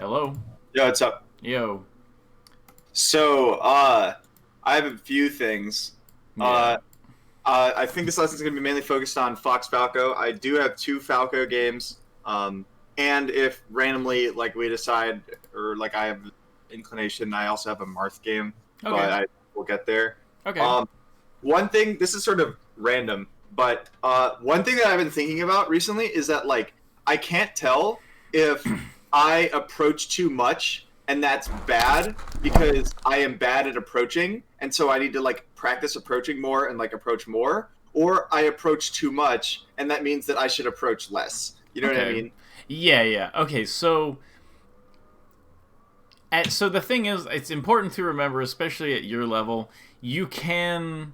Hello. Yo, what's up? Yo. So, I have a few things. Yeah. I think this lesson's going to be mainly focused on Fox Falco. I do have two Falco games. And if randomly, like, we decide, or, like, I have inclination, I also have a Marth game. Okay. But we'll get there. Okay. One thing, this is sort of random, but one thing that I've been thinking about recently is that, like, I can't tell if I approach too much and that's bad because I am bad at approaching, and so I need to, like, practice approaching more and, like, approach more, or I approach too much and that means that I should approach less. You know what I mean? Yeah. Okay, so the thing is, it's important to remember, especially at your level, you can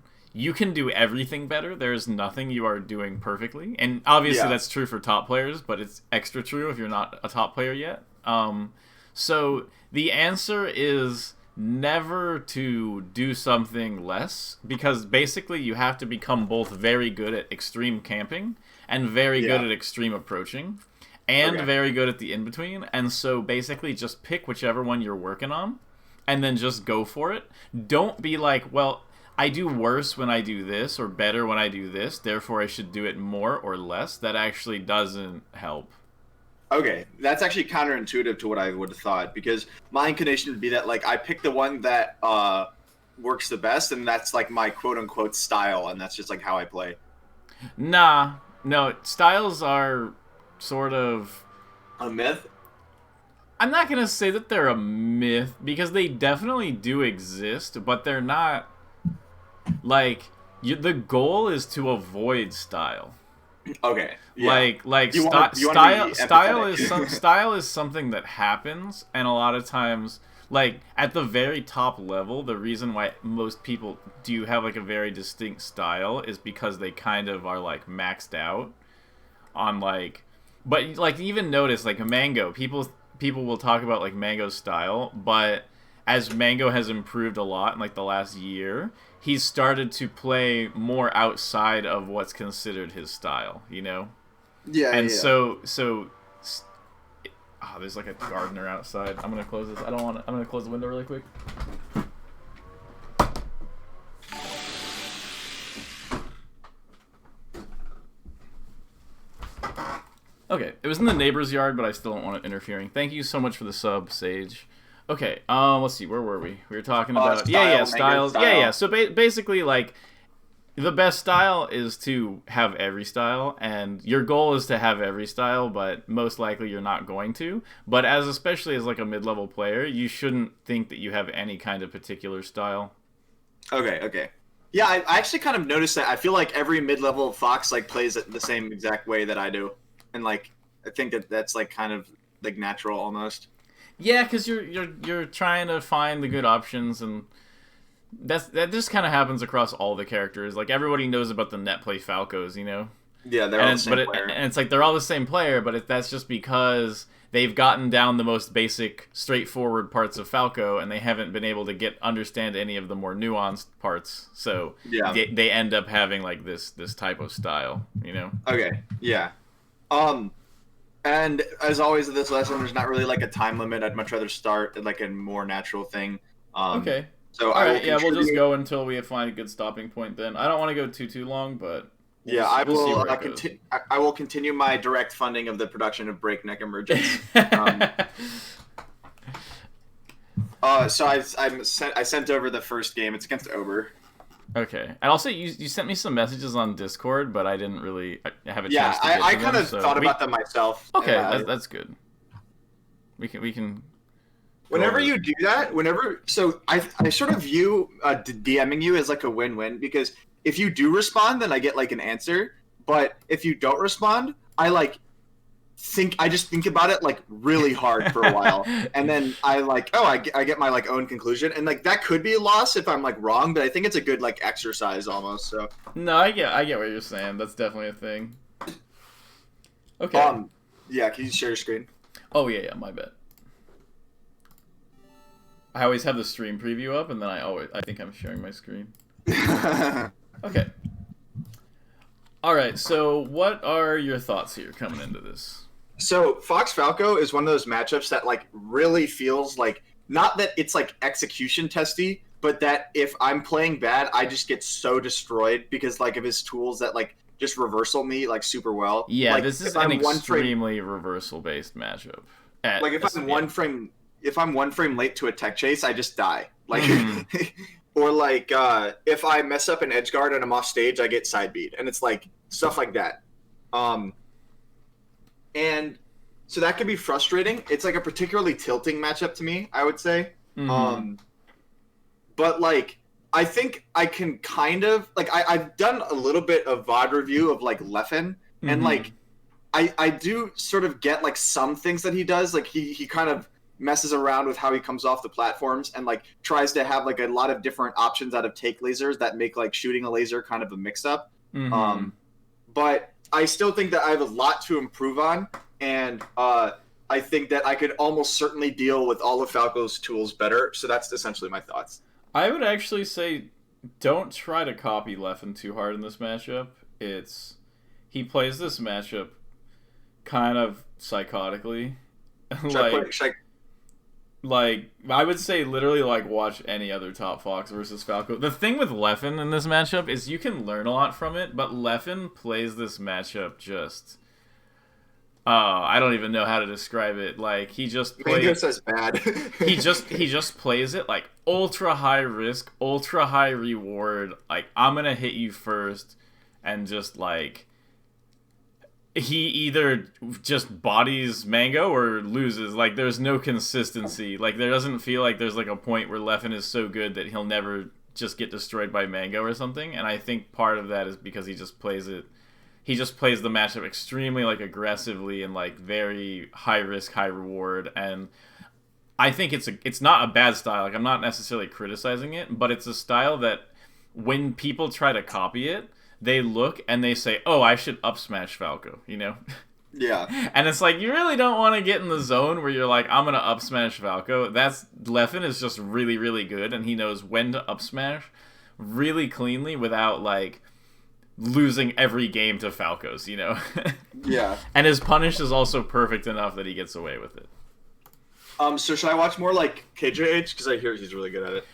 do everything better. There's nothing you are doing perfectly. And obviously that's true for top players, but it's extra true if you're not a top player yet. So the answer is never to do something less, because basically you have to become both very good at extreme camping and very good at extreme approaching and very good at the in-between. And so basically just pick whichever one you're working on and then just go for it. Don't be like, well, I do worse when I do this or better when I do this, therefore I should do it more or less. That actually doesn't help. Okay, that's actually counterintuitive to what I would have thought, because my inclination would be that, like, I pick the one that works the best, and that's, like, my quote-unquote style, and that's just, like, how I play. Nah, no, styles are sort of... A myth? I'm not going to say that they're a myth, because they definitely do exist, but they're not... Like, the goal is to avoid style. Okay. Yeah. Style is something that happens, and a lot of times, like, at the very top level, the reason why most people do have, like, a very distinct style is because they kind of are, like, maxed out on, like... But, like, even notice, like, Mango, people will talk about, like, Mango's style, but as Mango has improved a lot in, like, the last year, he's started to play more outside of what's considered his style, you know? Yeah, and so there's like a gardener outside. I'm gonna close this. I'm gonna close the window really quick. Okay, it was in the neighbor's yard, but I still don't want it interfering. Thank you so much for the sub, Sage. Okay, let's see, where were we? We were talking about styles. Yeah. So basically, like, the best style is to have every style, and your goal is to have every style, but most likely you're not going to. But especially as, like, a mid-level player, you shouldn't think that you have any kind of particular style. Okay. Yeah, I actually kind of noticed that. I feel like every mid-level Fox, like, plays it the same exact way that I do, and, like, I think that's, like, kind of, like, natural almost. Yeah, because you're trying to find the good options, and that just kind of happens across all the characters. Like, everybody knows about the net play Falcos, you know? Yeah, they're all the same player. And it's like they're all the same player, but that's just because they've gotten down the most basic, straightforward parts of Falco, and they haven't been able to understand any of the more nuanced parts. So they end up having, like, this type of style, you know? Okay, yeah. And as always in this lesson, there's not really, like, a time limit. I'd much rather start at, like, a more natural thing. Okay. So we'll just go until we find a good stopping point then. I don't want to go too long, but I will continue my direct funding of the production of Breakneck Emergence. So I sent over the first game. It's against Ober. Okay. And also, you sent me some messages on Discord, but I didn't really have a chance to get to them. I kind of thought about them myself. Okay, that's good. We can. Whenever you do that, I sort of view DMing you as, like, a win-win, because if you do respond, then I get, like, an answer. But if you don't respond, I just think about it, like, really hard for a while, and then I get my, like, own conclusion, and, like, that could be a loss if I'm, like, wrong, but I think it's a good, like, exercise almost. So no, I get what you're saying. That's definitely a thing. Okay. Yeah. Can you share your screen? Oh yeah, my bad. I always have the stream preview up, and then I think I'm sharing my screen. Okay. All right. So, what are your thoughts here coming into this? So Fox Falco is one of those matchups that like really feels like not that it's like execution testy, but that if I'm playing bad, I just get so destroyed because like of his tools that like just reversal me like super well. Yeah, Like this is if an I'm one frame, extremely reversal based matchup. like if I'm one frame, if I'm one frame late to a tech chase, I just die. Like, or like if I mess up an edge guard and I'm off stage, I get side beat, and it's like stuff like that. And so that can be frustrating. It's like a particularly tilting matchup to me, I would say. But like I think I can kind of like I've done a little bit of VOD review of like Leffen, and like I do sort of get like some things that he does. Like he kind of messes around with how he comes off the platforms and like tries to have like a lot of different options out of take lasers that make like shooting a laser kind of a mix up. But I still think that I have a lot to improve on, and I think that I could almost certainly deal with all of Falco's tools better. So that's essentially my thoughts. I would actually say don't try to copy Leffen too hard in this matchup. He plays this matchup kind of psychotically. Like I would say literally like watch any other top Fox versus Falco. The thing with Leffen in this matchup is you can learn a lot from it, but Leffen plays this matchup just I don't even know how to describe it. Like he just plays says bad. he just plays it like ultra high risk, ultra high reward. Like I'm going to hit you first, and just like he either just bodies Mango or loses. Like there's no consistency. Like there doesn't feel like there's like a point where Leffen is so good that he'll never just get destroyed by Mango or something. And I think part of that is because he just plays the matchup extremely like aggressively and like very high risk, high reward. And I think it's not a bad style. Like I'm not necessarily criticizing it, but it's a style that when people try to copy it, they look and they say, "Oh, I should up smash Falco," you know? Yeah. And it's like you really don't want to get in the zone where you're like, "I'm gonna up smash Falco." Leffen is just really, really good, and he knows when to up smash really cleanly without like losing every game to Falco's, you know? Yeah. And his punish is also perfect enough that he gets away with it. So should I watch more like KJH? Because I hear he's really good at it.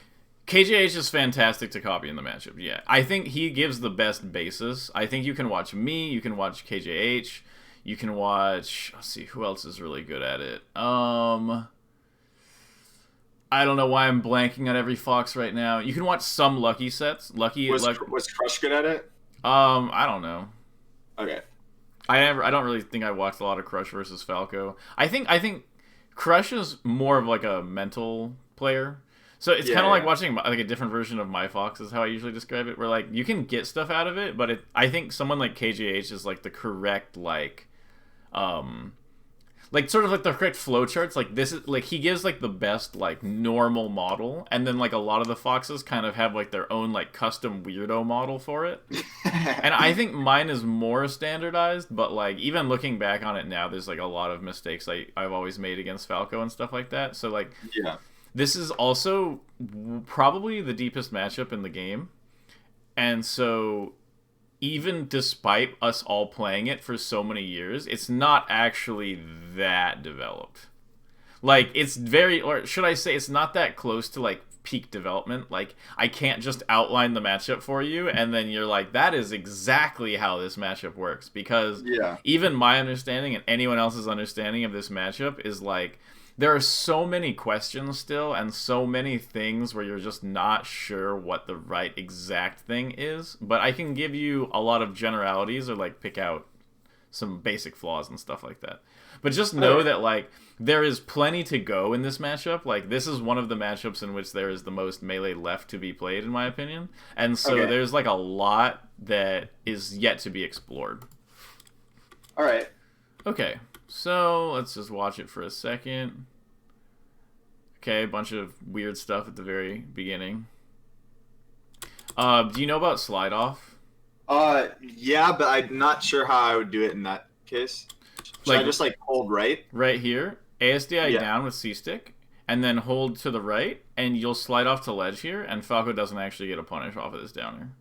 KJH is fantastic to copy in the matchup, yeah. I think he gives the best basis. I think you can watch me, you can watch KJH, you can watch... Let's see, who else is really good at it? I don't know why I'm blanking on every Fox right now. You can watch some Lucky sets. Was Crush good at it? I don't know. Okay. I don't really think I watched a lot of Crush versus Falco. I think Crush is more of like a mental player. So it's kind of like watching like a different version of My Fox is how I usually describe it, where like you can get stuff out of it, but I think someone like KJH is like the correct like sort of like the correct flowcharts. Like this is like he gives like the best like normal model, and then like a lot of the Foxes kind of have like their own like custom weirdo model for it. And I think mine is more standardized, but like even looking back on it now, there's like a lot of mistakes I've always made against Falco and stuff like that. So like yeah. This is also probably the deepest matchup in the game. And so even despite us all playing it for so many years, it's not actually that developed. Like, it's very, or should I say, it's not that close to, like, peak development. Like, I can't just outline the matchup for you, and then you're like, that is exactly how this matchup works. Because even my understanding and anyone else's understanding of this matchup is, like, there are so many questions still and so many things where you're just not sure what the right exact thing is. But I can give you a lot of generalities or like pick out some basic flaws and stuff like that. But just know that like there is plenty to go in this matchup. Like this is one of the matchups in which there is the most melee left to be played in my opinion. And so there's like a lot that is yet to be explored. All right. Okay. So, let's just watch it for a second. Okay, a bunch of weird stuff at the very beginning. Do you know about slide off? Yeah, but I'm not sure how I would do it in that case. Should I just, like, hold right? Right here. ASDI down with C-stick, and then hold to the right, and you'll slide off to ledge here, and Falco doesn't actually get a punish off of this downer.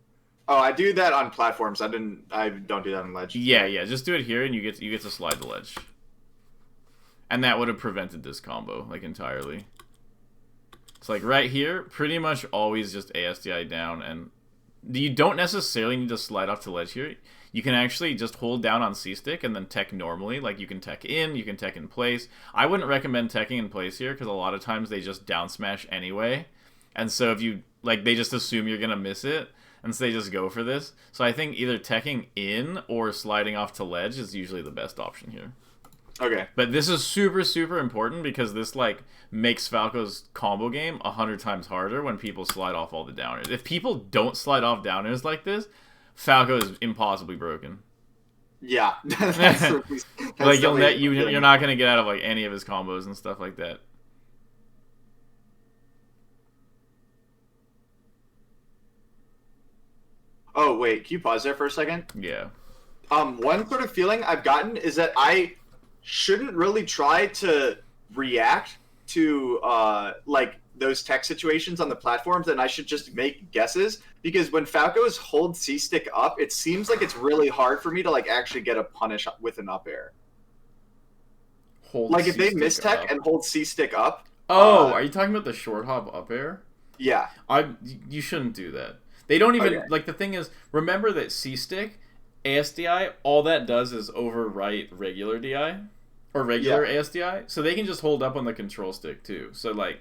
Oh, I do that on platforms. I don't do that on ledge. Yeah. Just do it here, and you get to slide the ledge. And that would have prevented this combo, like, entirely. It's like right here, pretty much always just ASDI down, and you don't necessarily need to slide off to ledge here. You can actually just hold down on C-stick and then tech normally. Like, you can tech in, you can tech in place. I wouldn't recommend teching in place here, because a lot of times they just down smash anyway. And so if you, like, they just assume you're going to miss it, and so they just go for this. So I think either teching in or sliding off to ledge is usually the best option here. Okay. But this is super, super important because this, like, makes Falco's combo game 100 times harder when people slide off all the downers. If people don't slide off downers like this, Falco is impossibly broken. Yeah. Like, you're not going to get out of, like, any of his combos and stuff like that. Oh, wait. Can you pause there for a second? Yeah. One sort of feeling I've gotten is that I shouldn't really try to react to like those tech situations on the platforms, and I should just make guesses, because when Falco's hold C-stick up, it seems like it's really hard for me to like actually get a punish with an up air. Like if they miss tech and hold C-stick up. Oh, are you talking about the short hop up air? Yeah. You shouldn't do that. They don't even like, the thing is, remember that C-stick ASDI, all that does is overwrite regular DI or regular ASDI, so they can just hold up on the control stick too. So like,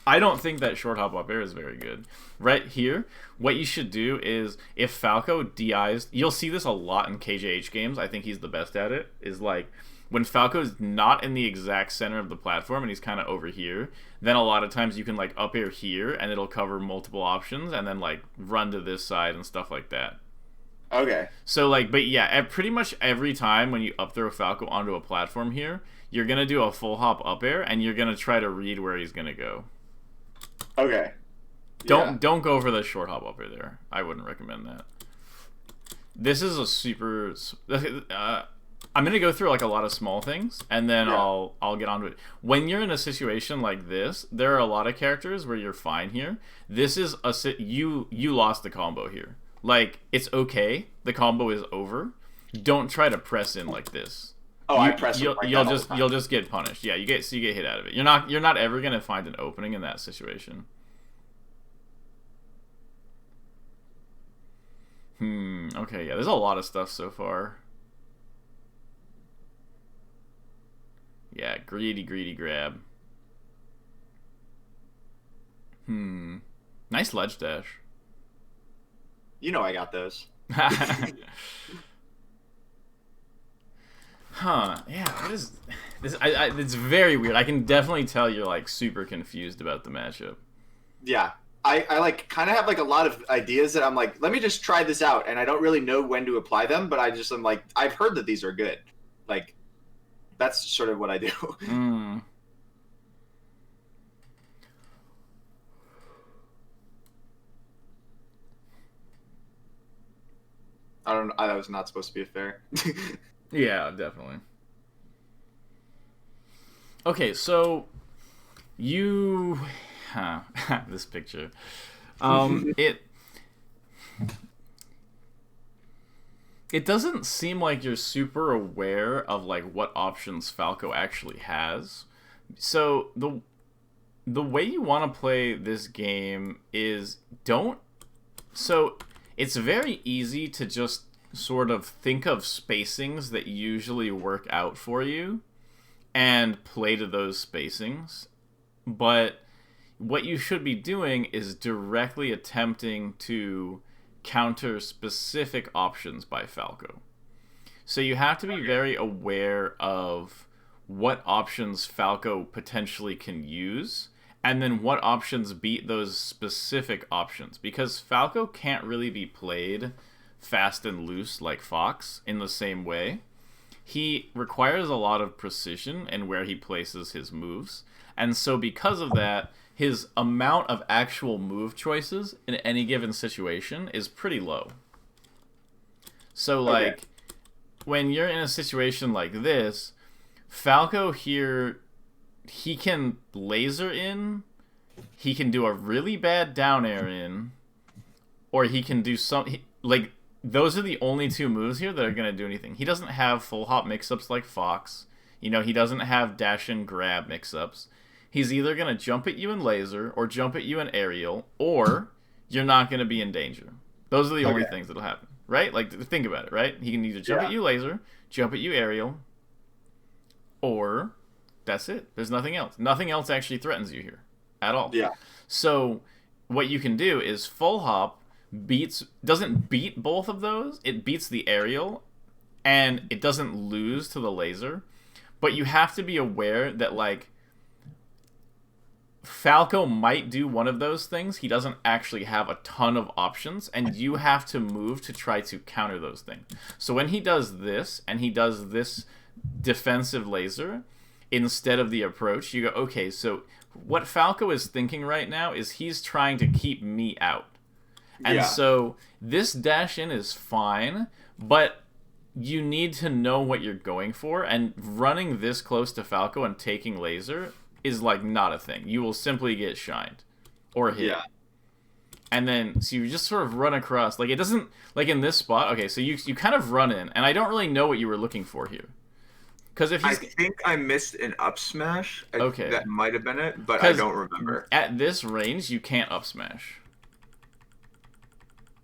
I don't think that short hop up air is very good. Right here, what you should do is, if Falco DIs, you'll see this a lot in KJH games, I think he's the best at it, is like, when Falco's not in the exact center of the platform and he's kind of over here, then a lot of times you can like up air here and it'll cover multiple options, and then like run to this side and stuff like that. Okay. So like, but yeah, at pretty much every time when you up throw Falco onto a platform here, you're gonna do a full hop up air and you're gonna try to read where he's gonna go. Okay. Don't go for the short hop up air there. I wouldn't recommend that. This is a super. I'm gonna go through like a lot of small things, and then I'll get onto it. When you're in a situation like this, there are a lot of characters where you're fine here. This is you lost the combo here. Like, it's okay. The combo is over. Don't try to press in like this. Oh, I press in like that you'll just get punished. Yeah, you get hit out of it. You're not ever gonna find an opening in that situation. Okay, yeah, there's a lot of stuff so far. Yeah, greedy grab. Nice ledge dash. You know I got those. Huh, yeah, what is this? It's very weird. I can definitely tell you're like super confused about the matchup. Yeah. I like kind of have like a lot of ideas that I'm like, let me just try this out, and I don't really know when to apply them, but I'm like, I've heard that these are good. Like, that's sort of what I do. That was not supposed to be fair. Yeah, definitely. Okay, so you this picture. It doesn't seem like you're super aware of like what options Falco actually has. So the way you want to play this game is it's very easy to just sort of think of spacings that usually work out for you and play to those spacings. But what you should be doing is directly attempting to counter specific options by Falco. So you have to be very aware of what options Falco potentially can use, and then what options beat those specific options. Because Falco can't really be played fast and loose like Fox in the same way. He requires a lot of precision in where he places his moves. And so because of that, his amount of actual move choices in any given situation is pretty low. So, like, when you're in a situation like this, Falco here, he can laser in, he can do a really bad down air in, or he can do like, those are the only two moves here that are going to do anything. He doesn't have full hop mix-ups like Fox. You know, he doesn't have dash and grab mix-ups. He's either going to jump at you in laser or jump at you in aerial, or you're not going to be in danger. Those are the only things that'll happen, right? Like, think about it, right? He can either jump at you laser, jump at you aerial, or that's it. There's nothing else. Nothing else actually threatens you here at all. Yeah. So what you can do is full hop doesn't beat both of those. It beats the aerial, and it doesn't lose to the laser. But you have to be aware that, like, Falco might do one of those things. He doesn't actually have a ton of options, and you have to move to try to counter those things. So when he does this, and he does this defensive laser instead of the approach, you go, okay, so what Falco is thinking right now is he's trying to keep me out. And so this dash in is fine, but you need to know what you're going for, and running this close to Falco and taking laser is, like, not a thing. You will simply get shined or hit. Yeah. And then, so you just sort of run across. Like, it doesn't, like, in this spot, okay, so you kind of run in, and I don't really know what you were looking for here. Because if I think I missed an up smash. Okay. That might have been it, but I don't remember. At this range, you can't up smash.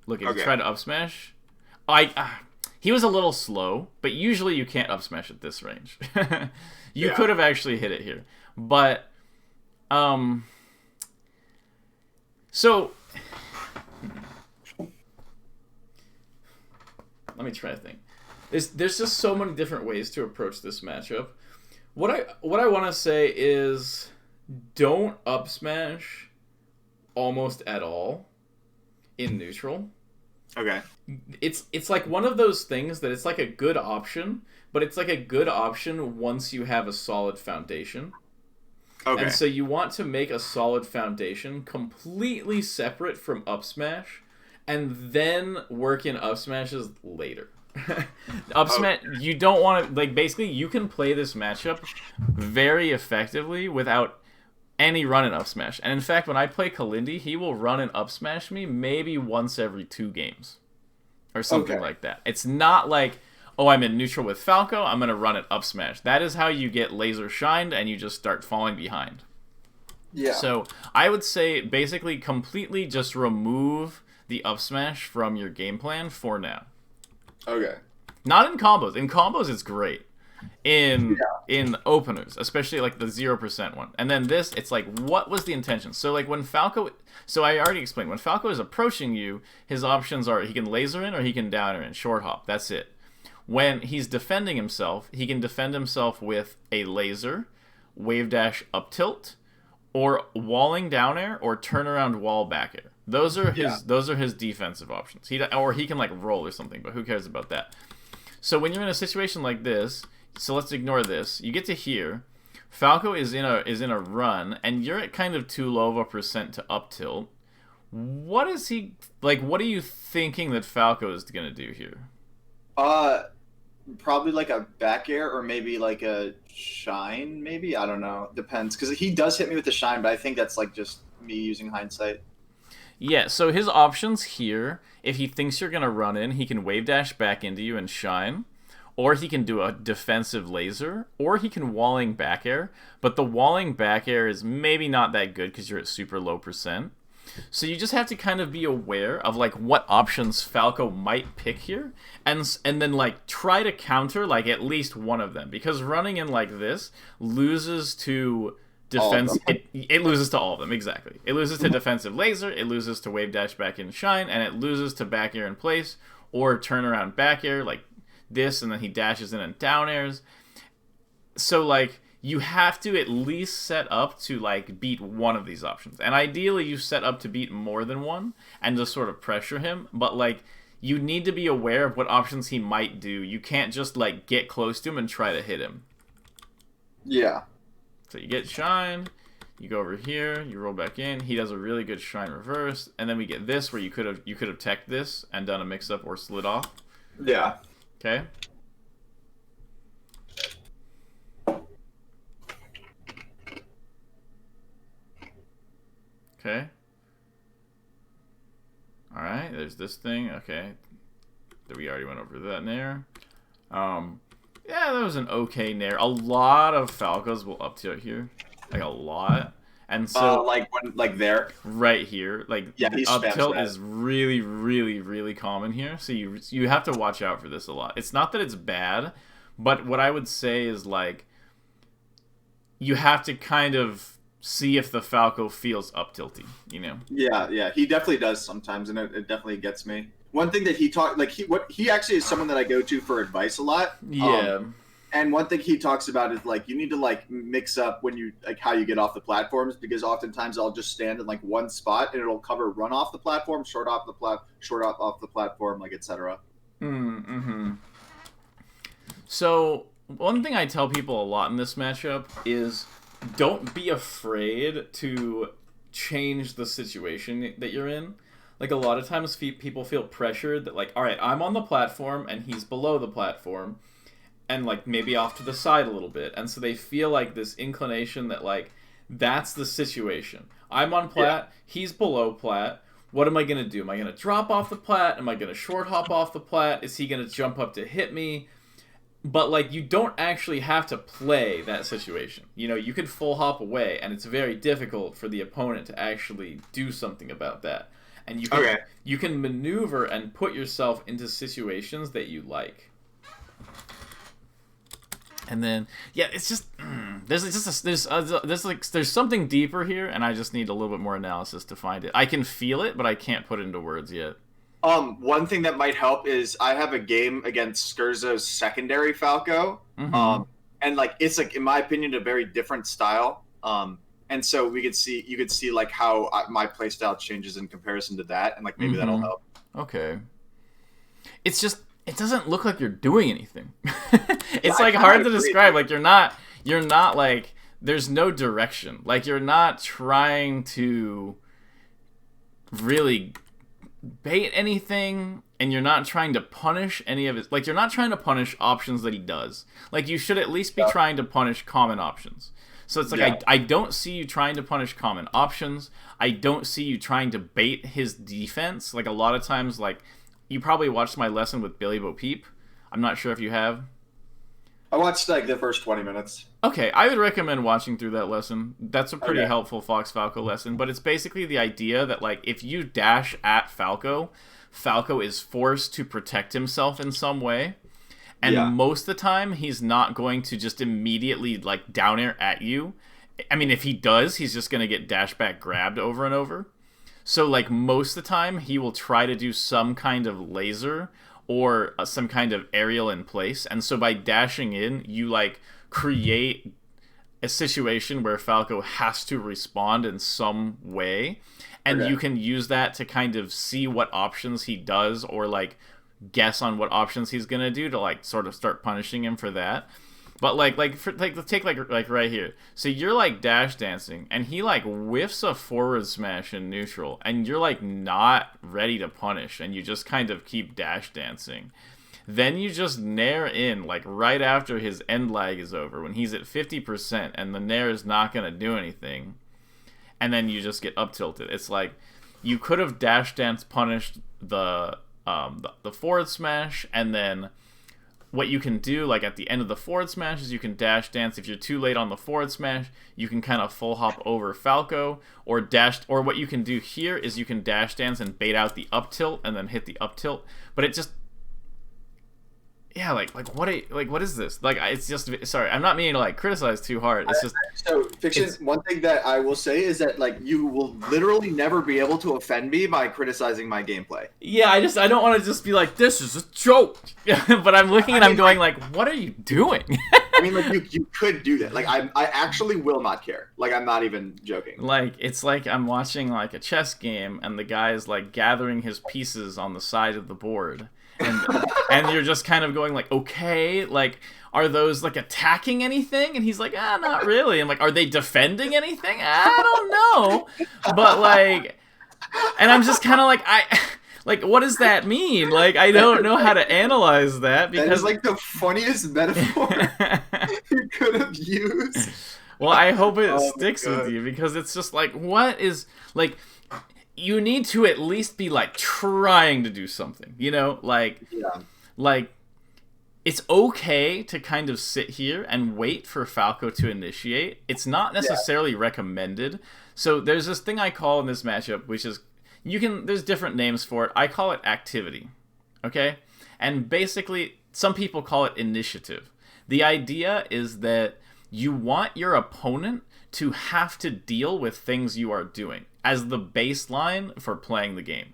Look, if you try to up smash, he was a little slow, but usually you can't up smash at this range. You could have actually hit it here. But, so, let me try to think. There's just so many different ways to approach this matchup. What I want to say is, don't up smash almost at all in neutral. Okay. It's like one of those things that it's like a good option, but it's like a good option once you have a solid foundation. Okay. And so you want to make a solid foundation completely separate from up smash, and then work in up smashes later. Smash, you don't want to, like, basically you can play this matchup very effectively without any run and up smash. And in fact, when I play Kalindi, he will run and up smash me maybe once every 2 games or something like that. It's not like, oh, I'm in neutral with Falco, I'm going to run it up smash. That is how you get laser shined and you just start falling behind. Yeah. So I would say basically completely just remove the up smash from your game plan for now. Okay. Not in combos. In combos, it's great. In openers, especially like the 0% one. And then this, it's like, what was the intention? So like when Falco, so I already explained, when Falco is approaching you, his options are he can laser in or he can downer in, short hop. That's it. When he's defending himself, he can defend himself with a laser, wave dash up tilt, or walling down air, or turn around wall back air. Those are his defensive options. Or he can like roll or something, but who cares about that? So when you're in a situation like this, so let's ignore this. You get to here. Falco is in a run, and you're at kind of too low of a percent to up tilt. What is he like? What are you thinking that Falco is gonna do here? Probably like a back air or maybe like a shine. Maybe, I don't know. Depends, because he does hit me with the shine, but I think that's like just me using hindsight. Yeah. So his options here, if he thinks you're gonna run in, he can wave dash back into you and shine. Or he can do a defensive laser, or he can walling back air. But the walling back air is maybe not that good because you're at super low percent. So you just have to kind of be aware of like what options Falco might pick here, and then like try to counter like at least one of them, because running in like this loses to defense. It loses to all of them, exactly. It loses to defensive laser, it loses to wave dash back in shine, and it loses to back air in place or turn around back air like this, and then he dashes in and down airs. So like you have to at least set up to like beat one of these options, and ideally you set up to beat more than one and just sort of pressure him. But like you need to be aware of what options he might do. You can't just like get close to him and try to hit him. Yeah. So you get shine, you go over here, you roll back in. He does a really good shine reverse, and then we get this where you could have teched this and done a mix up or slid off. Yeah. Okay. Okay. Alright, there's this thing. Okay. We already went over that in there. Yeah, that was an okay nair. A lot of Falcos will up tilt here, like a lot, and so like there, right here, like up tilt is really, really, really common here. So you have to watch out for this a lot. It's not that it's bad, but what I would say is like you have to kind of see if the Falco feels up tilty, you know? Yeah, he definitely does sometimes, and it definitely gets me. One thing that he talked, like he actually is someone that I go to for advice a lot. Yeah. And one thing he talks about is like you need to like mix up when you like how you get off the platforms, because oftentimes I'll just stand in like one spot and it'll cover run off the platform, short off the platform, like etc. Mm-hmm. So one thing I tell people a lot in this matchup is don't be afraid to change the situation that you're in. Like, a lot of times people feel pressured that, like, all right, I'm on the platform and he's below the platform and, like, maybe off to the side a little bit. And so they feel like this inclination that, like, that's the situation. I'm on plat, he's below plat. What am I going to do? Am I going to drop off the plat? Am I going to short hop off the plat? Is he going to jump up to hit me? But, like, you don't actually have to play that situation. You know, you could full hop away, and it's very difficult for the opponent to actually do something about that. And you can maneuver and put yourself into situations that you like. And then, yeah, it's just there's something deeper here, and I just need a little bit more analysis to find it. I can feel it, but I can't put it into words yet. One thing that might help is I have a game against Skurzo's secondary Falco, and like it's like in my opinion a very different style. And so you could see like how my playstyle changes in comparison to that, and like maybe that'll help. Okay. It's just it doesn't look like you're doing anything. It's like hard to describe. Like you're not like there's no direction. Like you're not trying to really bait anything, and you're not trying to punish any of his. Like you're not trying to punish options that he does. Like you should at least be trying to punish common options. So it's like, I don't see you trying to punish common options. I don't see you trying to bait his defense. Like, a lot of times, like, you probably watched my lesson with Billy Bo Peep. I'm not sure if you have. I watched, like, the first 20 minutes. Okay, I would recommend watching through that lesson. That's a pretty helpful Fox Falco lesson. But it's basically the idea that, like, if you dash at Falco, Falco is forced to protect himself in some way. And most of the time, he's not going to just immediately, like, down air at you. I mean, if he does, he's just going to get dash back grabbed over and over. So, like, most of the time, he will try to do some kind of laser or some kind of aerial in place. And so by dashing in, you, like, create a situation where Falco has to respond in some way. And you can use that to kind of see what options he does, or, like, guess on what options he's gonna do to like sort of start punishing him for that. But let's take like right here. So you're like dash dancing, and he like whiffs a forward smash in neutral, and you're like not ready to punish, and you just kind of keep dash dancing. Then you just nair in like right after his end lag is over, when he's at 50%, and the nair is not gonna do anything. And then you just get up tilted. It's like you could have dash dance punished the forward smash, and then what you can do, like at the end of the forward smash, is you can dash dance. If you're too late on the forward smash, you can kind of full hop over Falco, or what you can do here is you can dash dance and bait out the up tilt and then hit the up tilt. But it just, yeah, like what is this? Like, it's just, sorry, I'm not meaning to like criticize too hard. It's just so Fiction. One thing that I will say is that like you will literally never be able to offend me by criticizing my gameplay. Yeah, I don't want to just be like, this is a joke. But I'm looking and I'm going like, what are you doing? I mean, like you could do that. Like I actually will not care. Like I'm not even joking. Like it's like I'm watching like a chess game, and the guy is like gathering his pieces on the side of the board. And you're just kind of going like, okay, like, are those like attacking anything? And he's like, not really. And like, are they defending anything? I don't know. But like, and I'm just kind of like, what does that mean? Like, I don't know how to analyze that, because that is like the funniest metaphor you could have used. Well, I hope it sticks with you, because it's just like, what is like, you need to at least be like trying to do something, you know, like, like it's okay to kind of sit here and wait for Falco to initiate. It's not necessarily recommended. So there's this thing I call in this matchup, which is, there's different names for it. I call it activity. Okay? And basically, some people call it initiative. The idea is that you want your opponent to have to deal with things you are doing as the baseline for playing the game.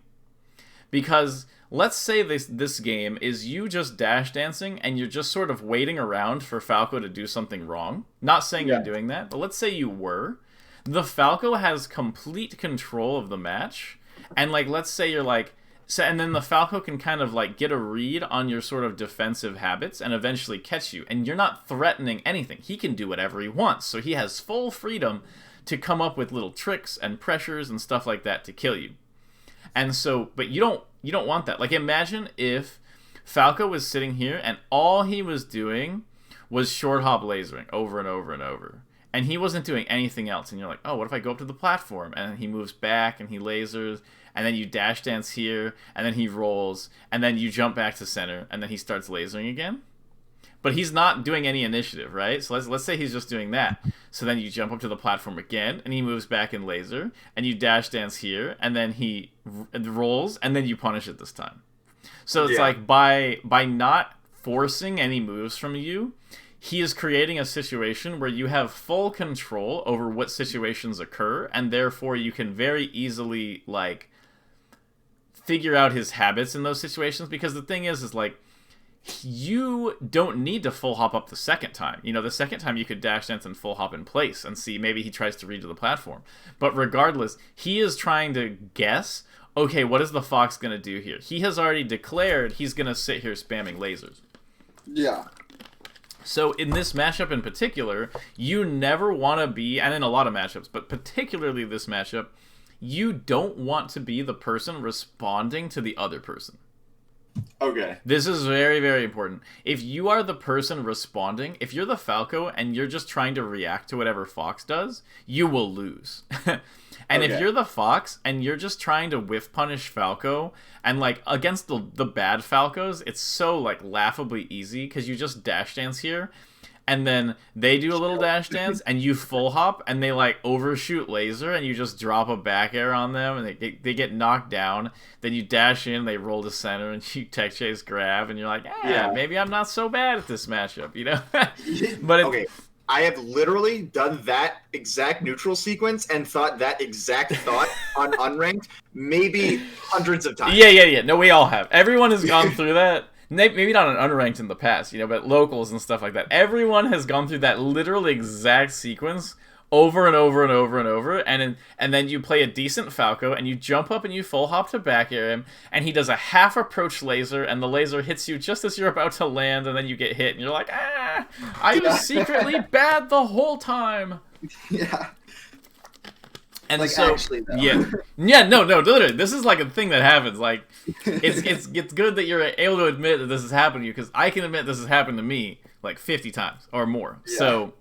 Because let's say this game is you just dash dancing and you're just sort of waiting around for Falco to do something wrong. Not saying you're doing that, but let's say you were. The Falco has complete control of the match. And like, let's say you're like, and then the Falco can kind of like get a read on your sort of defensive habits and eventually catch you. And you're not threatening anything. He can do whatever he wants. So he has full freedom to come up with little tricks and pressures and stuff like that to kill you. And so, but you don't want that. Like, imagine if Falco was sitting here and all he was doing was short hop lasering over and over and over. And he wasn't doing anything else. And you're like, oh, what if I go up to the platform? And he moves back and he lasers. And then you dash dance here. And then he rolls. And then you jump back to center. And then he starts lasering again. But he's not doing any initiative, right? So let's say he's just doing that. So then you jump up to the platform again. And he moves back in laser. And you dash dance here. And then he rolls. And then you punish it this time. So it's like by not forcing any moves from you, he is creating a situation where you have full control over what situations occur, and therefore you can very easily like figure out his habits in those situations. Because the thing is like, you don't need to full hop up the second time. You know, the second time you could dash dance and full hop in place and see maybe he tries to read to the platform. But regardless, he is trying to guess, okay, what is the Fox going to do here? He has already declared he's going to sit here spamming lasers. Yeah. So in this matchup in particular, you never want to be, and in a lot of matchups, but particularly this matchup, you don't want to be the person responding to the other person. Okay. This is very, very important. If you are the person responding, if you're the Falco and you're just trying to react to whatever Fox does, you will lose. And if you're the Fox and you're just trying to whiff punish Falco, and like against the bad Falcos, it's so like laughably easy because you just dash dance here, and then they do a little dash dance, and you full hop, and they like overshoot laser, and you just drop a back air on them, and they get knocked down. Then you dash in, they roll to center, and you tech chase grab, and you're like, maybe I'm not so bad at this matchup, you know? But okay, I have literally done that exact neutral sequence and thought that exact thought on unranked maybe hundreds of times. Yeah. No, we all have. Everyone has gone through that. Maybe not on unranked in the past, you know, but locals and stuff like that. Everyone has gone through that literal exact sequence over and over and over and over, and then you play a decent Falco, and you jump up and you full hop to back air him, and he does a half approach laser, and the laser hits you just as you're about to land, and then you get hit, and you're like, I was secretly bad the whole time. Yeah. And like, so, actually, though. no, literally, this is like a thing that happens. Like, it's good that you're able to admit that this has happened to you, because I can admit this has happened to me like 50 times or more. Yeah. So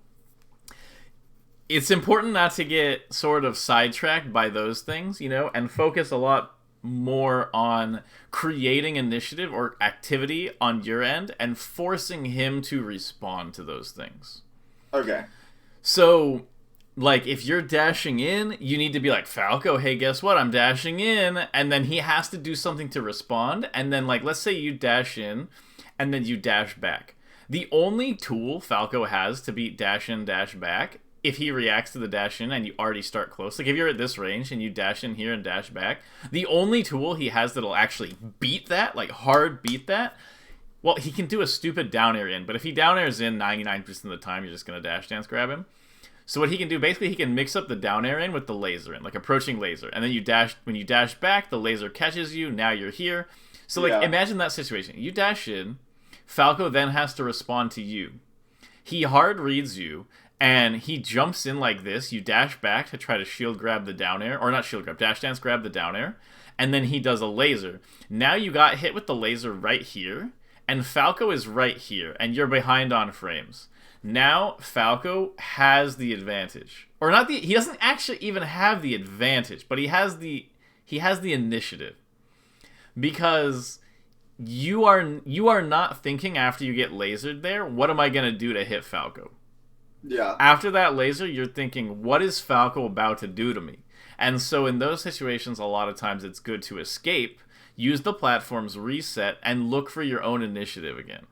it's important not to get sort of sidetracked by those things, you know, and focus a lot more on creating initiative or activity on your end and forcing him to respond to those things. Okay. So, like, if you're dashing in, you need to be like, Falco, hey, guess what? I'm dashing in. And then he has to do something to respond. And then, like, let's say you dash in and then you dash back. The only tool Falco has to beat dash in, dash back, if he reacts to the dash in and you already start close, like if you're at this range and you dash in here and dash back, the only tool he has that'll actually beat that, like hard beat that, well, he can do a stupid down air in. But if he down airs in 99% of the time, you're just going to dash dance grab him. So what he can do, basically, he can mix up the down air in with the laser in, like approaching laser. And then when you dash back, the laser catches you. Now you're here. So, like, imagine that situation. You dash in. Falco then has to respond to you. He hard reads you, and he jumps in like this. You dash back to try to shield grab the down air. Or not shield grab, dash dance grab the down air. And then he does a laser. Now you got hit with the laser right here. And Falco is right here. And you're behind on frames. Now Falco has the advantage, or not he doesn't actually even have the advantage, but he has the initiative, because you are not thinking after you get lasered there, what am I going to do to hit Falco? Yeah. After that laser, you're thinking, what is Falco about to do to me? And so in those situations, a lot of times it's good to escape, use the platform's reset, and look for your own initiative again.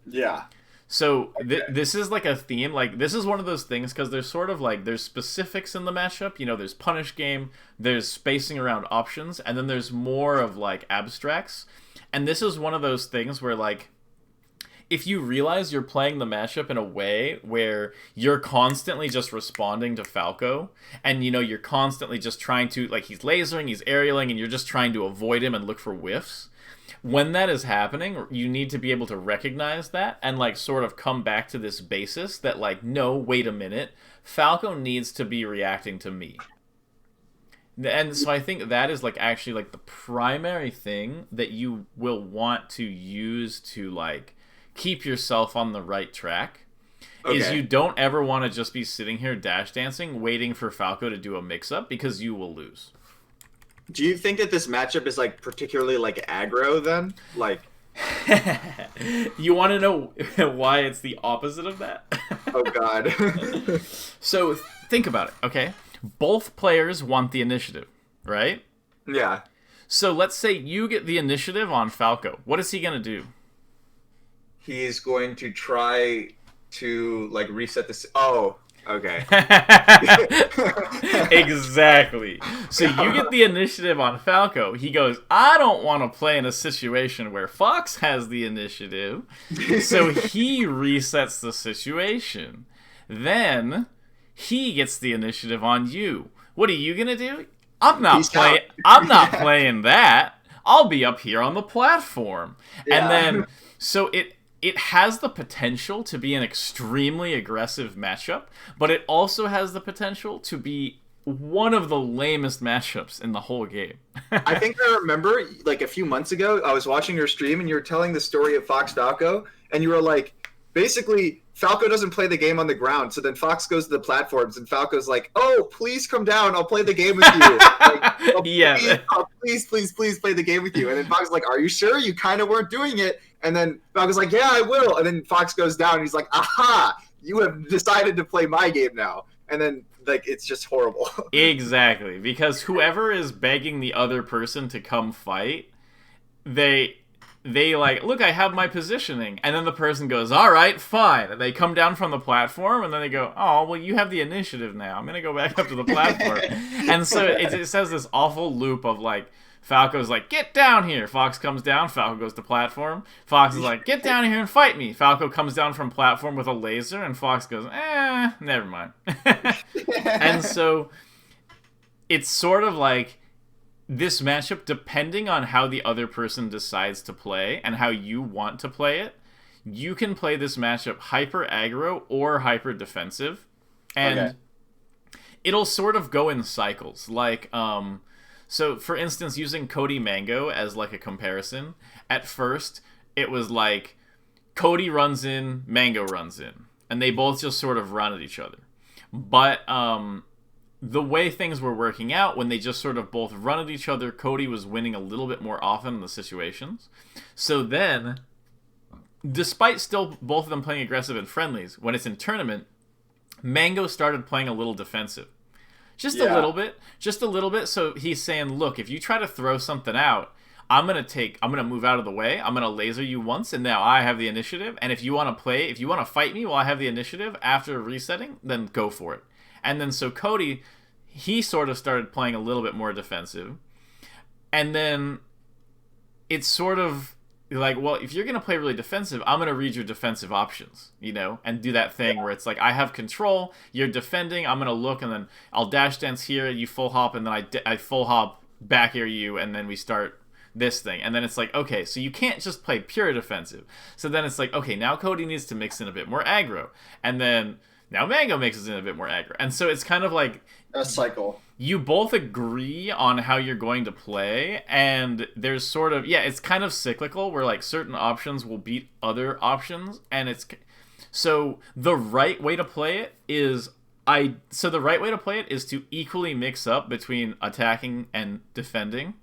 Yeah. So this is like a theme. Like, this is one of those things, because there's sort of like, there's specifics in the matchup. You know, there's punish game, there's spacing around options, and then there's more of like abstracts. And this is one of those things where, like, if you realize you're playing the matchup in a way where you're constantly just responding to Falco, and, you know, you're constantly just trying to, like, he's lasering, he's aerialing, and you're just trying to avoid him and look for whiffs, when that is happening, you need to be able to recognize that and, like, sort of come back to this basis that, like, no, wait a minute, Falco needs to be reacting to me. And so I think that is, like, actually, like, the primary thing that you will want to use to, like, keep yourself on the right track. Okay. Is you don't ever want to just be sitting here dash dancing, waiting for Falco to do a mix-up, because you will lose. Do you think that this matchup is, like, particularly, like, aggro, then? Like... You want to know why it's the opposite of that? Oh, God. So, think about it, okay? Both players want the initiative, right? Yeah. So let's say you get the initiative on Falco. What is he going to do? He's going to try to, like, reset this. Oh, okay. Exactly. So you get the initiative on Falco. He goes, I don't want to play in a situation where Fox has the initiative. So he resets the situation. Then he gets the initiative on you. What are you gonna do? I'm not playing that. I'll be up here on the platform. Yeah. And then so it has the potential to be an extremely aggressive matchup, but it also has the potential to be one of the lamest matchups in the whole game. I think I remember, like, a few months ago, I was watching your stream and you were telling the story of Fox Falco, and you were like, basically, Falco doesn't play the game on the ground, so then Fox goes to the platforms, and Falco's like, oh, please come down, I'll play the game with you. Like, please play the game with you. And then Fox is like, are you sure? You kind of weren't doing it. And then Falco's like, yeah, I will. And then Fox goes down, and he's like, aha, you have decided to play my game now. And then, like, it's just horrible. Exactly, because whoever is begging the other person to come fight, they like, look, I have my positioning. And then the person goes, all right, fine. And they come down from the platform, and then they go, oh, well, you have the initiative now. I'm going to go back up to the platform. And so it says this awful loop of, like, Falco's like, get down here. Fox comes down. Falco goes to platform. Fox is like, get down here and fight me. Falco comes down from platform with a laser, and Fox goes, never mind. And so it's sort of like, this matchup, depending on how the other person decides to play and how you want to play it, you can play this matchup hyper aggro or hyper defensive, and it'll sort of go in cycles. Like, so for instance, using Cody Mango as, like, a comparison, at first it was like Cody runs in, Mango runs in, and they both just sort of run at each other. But the way things were working out, when they just sort of both run at each other, Cody was winning a little bit more often in the situations. So then, despite still both of them playing aggressive in friendlies, when it's in tournament, Mango started playing a little defensive. Just a little bit. So he's saying, look, if you try to throw something out, I'm going to move out of the way. I'm going to laser you once, and now I have the initiative. And if you want to fight me while I have the initiative after resetting, then go for it. And then so Cody, he sort of started playing a little bit more defensive. And then it's sort of like, well, if you're going to play really defensive, I'm going to read your defensive options, you know, and do that thing where it's like, I have control, you're defending, I'm going to look, and then I'll dash dance here, you full hop, and then I full hop back air you, and then we start this thing. And then it's like, okay, so you can't just play pure defensive. So then it's like, okay, now Cody needs to mix in a bit more aggro. And then now Mango mixes in a bit more aggro. And so it's kind of like a cycle. You both agree on how you're going to play, and there's sort of, it's kind of cyclical where, like, certain options will beat other options, and it's so the right way to play it is to equally mix up between attacking and defending,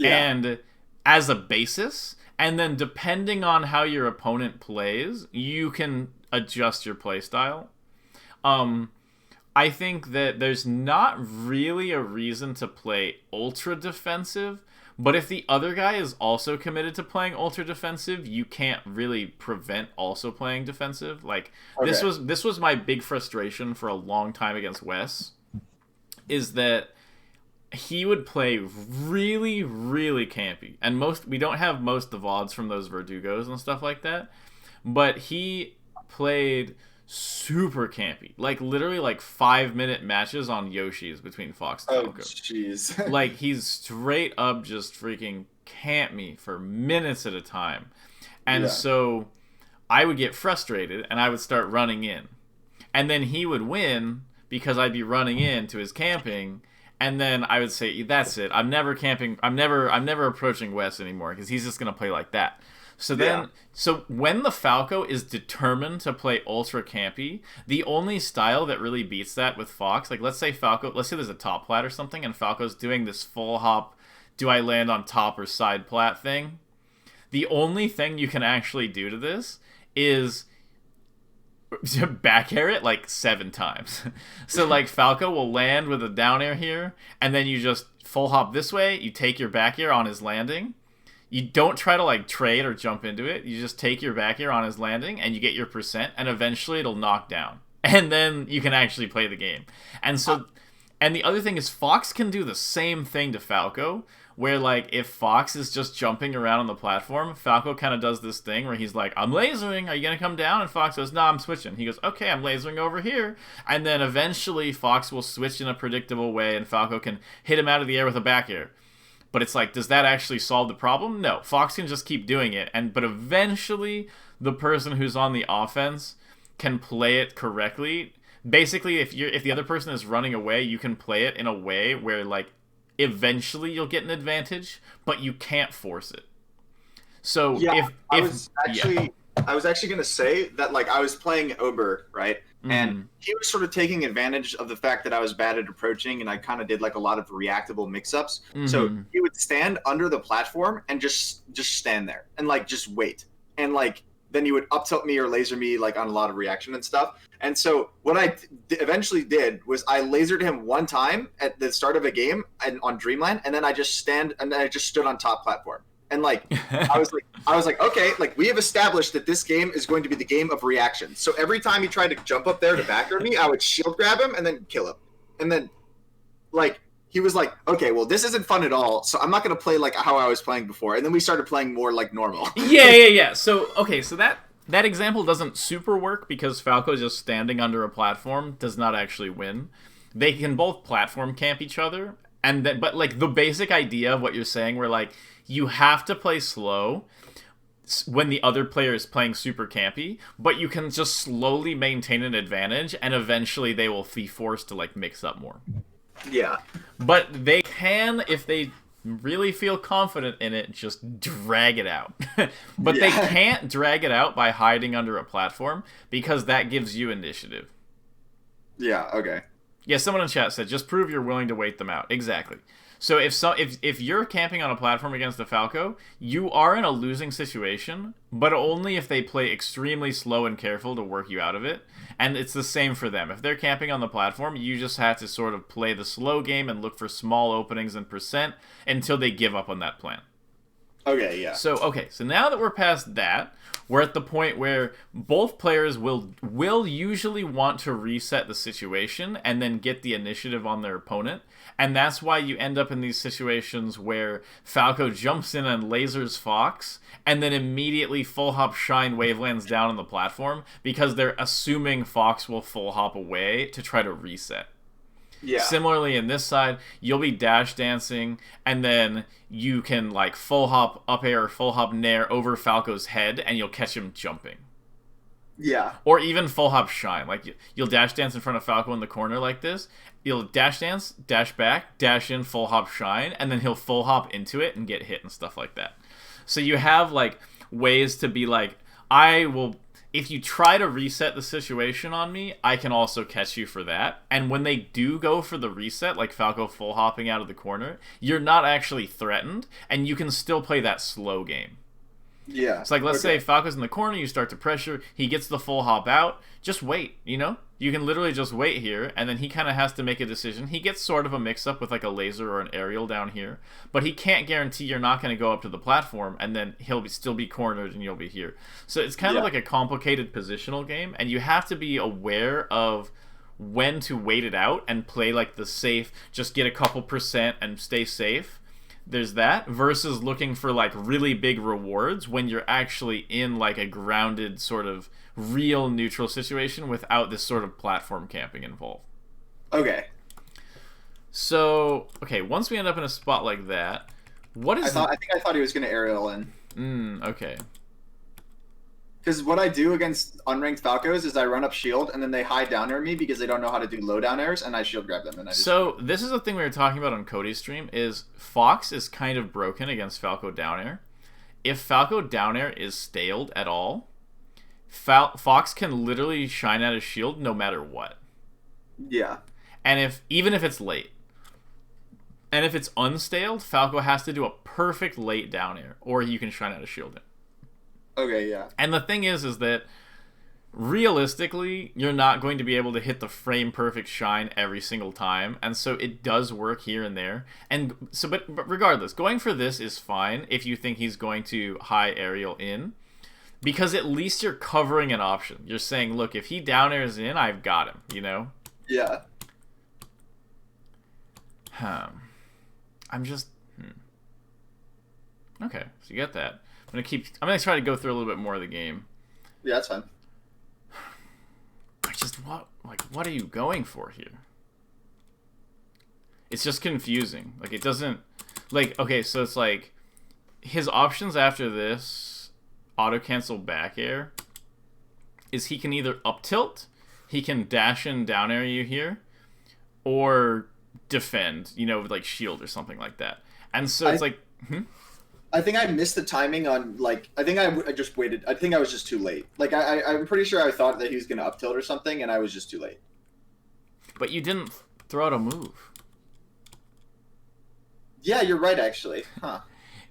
and as a basis, And then depending on how your opponent plays, you can adjust your play style. I think that there's not really a reason to play ultra defensive, but if the other guy is also committed to playing ultra defensive, you can't really prevent also playing defensive. Like this was my big frustration for a long time against Wes, is that he would play really, really campy. And we don't have most of the VODs from those Verdugos and stuff like that, but he played super campy. Like, literally, like, 5-minute matches on Yoshi's between Fox and Falco. Oh, jeez. Like, he's straight up just freaking camp me for minutes at a time. And so I would get frustrated, and I would start running in. And then he would win because I'd be running into his camping. And then I would say, that's it. I'm never camping. I'm never approaching Wes anymore because he's just going to play like that. So then, so when the Falco is determined to play ultra campy, the only style that really beats that with Fox, like let's say there's a top plat or something, and Falco's doing this full hop, do I land on top or side plat thing? The only thing you can actually do to this is back air it like 7 times. So like Falco will land with a down air here, and then you just full hop this way, you take your back air on his landing. You don't try to like trade or jump into it. You just take your back air on his landing and you get your percent, and eventually it'll knock down. And then you can actually play the game. And so, and the other thing is Fox can do the same thing to Falco, where like if Fox is just jumping around on the platform, Falco kind of does this thing where he's like, I'm lasering, are you going to come down? And Fox goes, no, I'm switching. He goes, okay, I'm lasering over here. And then eventually Fox will switch in a predictable way and Falco can hit him out of the air with a back air. But it's like, does that actually solve the problem? No. Fox can just keep doing it, but eventually the person who's on the offense can play it correctly. Basically, if the other person is running away, you can play it in a way where like eventually you'll get an advantage, but you can't force it. So I was actually gonna say that like I was playing Ober, right? And he was sort of taking advantage of the fact that I was bad at approaching, and I kind of did like a lot of reactable mix-ups. So he would stand under the platform and just stand there and like just wait, and like then he would up tilt me or laser me like on a lot of reaction and stuff. And so what I eventually did was I lasered him one time at the start of a game and on Dreamland, and then I just stood on top platform. And like I was like, okay, like we have established that this game is going to be the game of reaction. So every time he tried to jump up there to backer me, I would shield grab him and then kill him. And then like he was like, okay, well this isn't fun at all, so I'm not gonna play like how I was playing before. And then we started playing more like normal. Yeah. So okay, so that example doesn't super work because Falco just standing under a platform does not actually win. They can both platform camp each other, and then but like the basic idea of what you're saying, where like you have to play slow when the other player is playing super campy, but you can just slowly maintain an advantage, and eventually they will be forced to like mix up more. Yeah. But they can, if they really feel confident in it, just drag it out. But they can't drag it out by hiding under a platform, because that gives you initiative. Yeah, okay. Yeah, someone in chat said, just prove you're willing to wait them out. Exactly. So if you're camping on a platform against a Falco, you are in a losing situation, but only if they play extremely slow and careful to work you out of it. And it's the same for them. If they're camping on the platform, you just have to sort of play the slow game and look for small openings and percent until they give up on that plan. Okay, yeah. So now that we're past that, we're at the point where both players will usually want to reset the situation and then get the initiative on their opponent. And that's why you end up in these situations where Falco jumps in and lasers Fox, and then immediately full hop shine wavelands down on the platform, because they're assuming Fox will full hop away to try to reset. Yeah. Similarly, in this side, you'll be dash dancing, and then you can like full hop up air or full hop nair over Falco's head, and you'll catch him jumping. Yeah. Or even full hop shine. Like you'll dash dance in front of Falco in the corner like this. You'll dash dance, dash back, dash in, full hop shine, and then he'll full hop into it and get hit and stuff like that. So you have like ways to be like, if you try to reset the situation on me, I can also catch you for that. And when they do go for the reset, like Falco full hopping out of the corner, you're not actually threatened, and you can still play that slow game. Yeah. It's like, let's say Falco's in the corner, you start to pressure, he gets the full hop out, just wait, you know? You can literally just wait here, and then he kind of has to make a decision. He gets sort of a mix-up with like a laser or an aerial down here, but he can't guarantee you're not going to go up to the platform, and then he'll still be cornered and you'll be here. So it's kind of like a complicated positional game, and you have to be aware of when to wait it out and play like the safe, just get a couple percent and stay safe. There's that versus looking for like really big rewards when you're actually in like a grounded sort of real neutral situation without this sort of platform camping involved. Okay. So, okay, once we end up in a spot like that, what is... I think I thought he was going to aerial in. Okay. Because what I do against unranked Falcos is I run up shield, and then they high down air me because they don't know how to do low down airs, and I shield grab them. And I just... So, this is the thing we were talking about on Cody's stream, is Fox is kind of broken against Falco down air. If Falco down air is staled at all, Fox can literally shine out his shield no matter what. Yeah. And even if it's late. And if it's unstaled, Falco has to do a perfect late down air, or you can shine out a shield in. Okay, yeah. And the thing is that realistically, you're not going to be able to hit the frame perfect shine every single time, and so it does work here and there. And so, but regardless, going for this is fine if you think he's going to high aerial in, because at least you're covering an option. You're saying, look, if he down airs in, I've got him. You know? Yeah. I'm just. Okay, so you get that. I'm gonna try to go through a little bit more of the game. Yeah, that's fine. What are you going for here? It's just confusing. Like, it doesn't, like, okay, so it's like his options after this auto cancel back air is he can either up tilt, he can dash in down air you here, or defend, you know, with like shield or something like that. And so it's I think I missed the timing on, like, I think I just waited. I think I was just too late. Like, I'm pretty sure I thought that he was going to up tilt or something, and I was just too late. But you didn't throw out a move. Yeah, you're right, actually. Huh.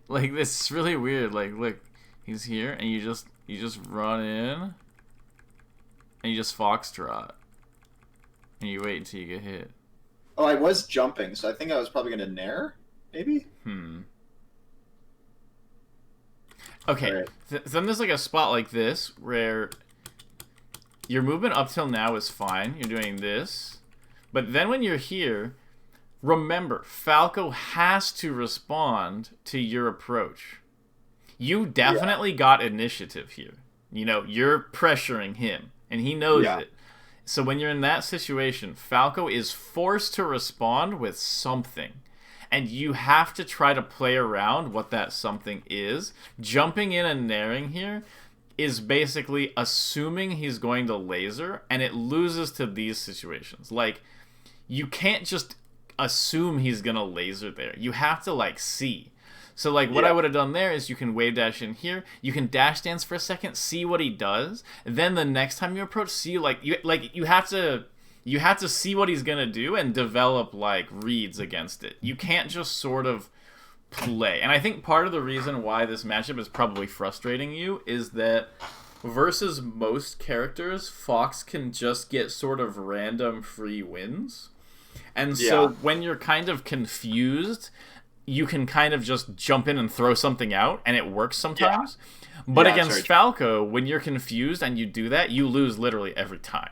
Like, this is really weird. Like, look, he's here, and you just run in, and you just foxtrot. And you wait until you get hit. Oh, I was jumping, so I think I was probably going to nair, maybe? Okay, right. Then there's like a spot like this where your movement up till now is fine. You're doing this. But then when you're here, remember, Falco has to respond to your approach. You definitely got initiative here. You know, you're pressuring him, and he knows it. So when you're in that situation, Falco is forced to respond with something. And you have to try to play around what that something is. Jumping in and nairing here is basically assuming he's going to laser, and it loses to these situations. Like, you can't just assume he's going to laser there. You have to, like, see. So, like, what I would have done there is you can wave dash in here. You can dash dance for a second, see what he does. Then the next time you approach, see, you have to see what he's gonna do and develop like reads against it. You can't just sort of play. And I think part of the reason why this matchup is probably frustrating you is that versus most characters, Fox can just get sort of random free wins. And so when you're kind of confused, you can kind of just jump in and throw something out, and it works sometimes. But against Falco, when you're confused and you do that, you lose literally every time.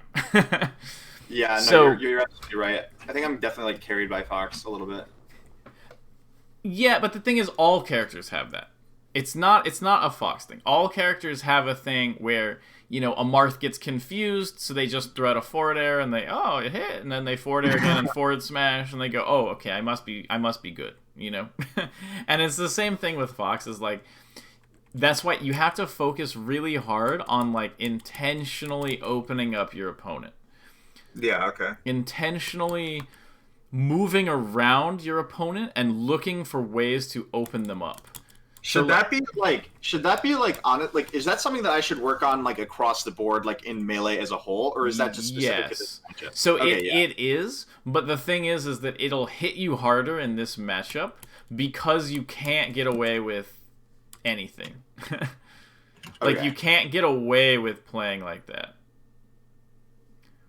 Yeah, no, so, you're absolutely right. I think I'm definitely like carried by Fox a little bit. Yeah, but the thing is, all characters have that. It's not a Fox thing. All characters have a thing where, you know, a Marth gets confused, so they just throw out a forward air and it hit, and then they forward air again and forward smash, and they go, oh, okay, I must be good, you know. And it's the same thing with Fox. Is like, that's why you have to focus really hard on like intentionally opening up your opponent. Yeah, okay. Intentionally moving around your opponent and looking for ways to open them up. Should that be on it? Like, is that something that I should work on like across the board, like in Melee as a whole, or is that just specific to this matchup? So it is, but the thing is that it'll hit you harder in this matchup because you can't get away with anything. Like, you can't get away with playing like that.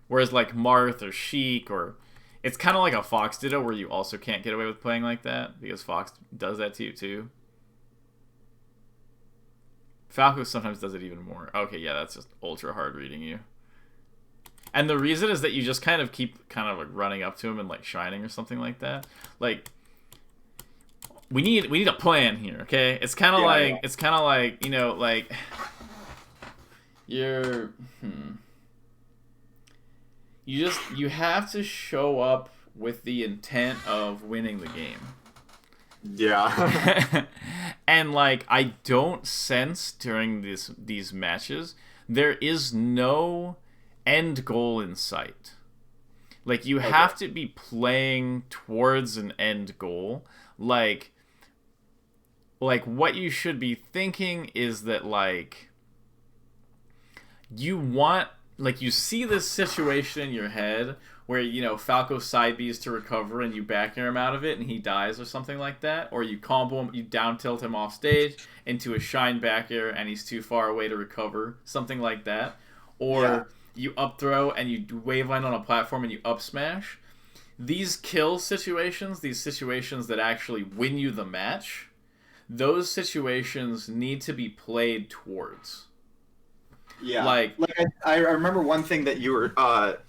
Whereas, like, Marth or Sheik or... It's kind of like a Fox Ditto where you also can't get away with playing like that because Fox does that to you, too. Falco sometimes does it even more. Okay, yeah, that's just ultra hard reading you. And the reason is that you just kind of keep kind of like running up to him and like shining or something like that. Like... We need a plan here, okay? It's kind of it's kind of like, you know, like you have to show up with the intent of winning the game. Yeah. And like I don't sense during these matches there is no end goal in sight. Like you have to be playing towards an end goal. Like what you should be thinking is that, like, you want, like, you see this situation in your head where, you know, Falco side B's to recover and you back air him out of it and he dies or something like that. Or you combo him, you down tilt him off stage into a shine back air and he's too far away to recover. Something like that. Or you up throw and you wave line on a platform and you up smash. These kill situations, these situations that actually win you the match... Those situations need to be played towards. Yeah, like I remember one thing that you're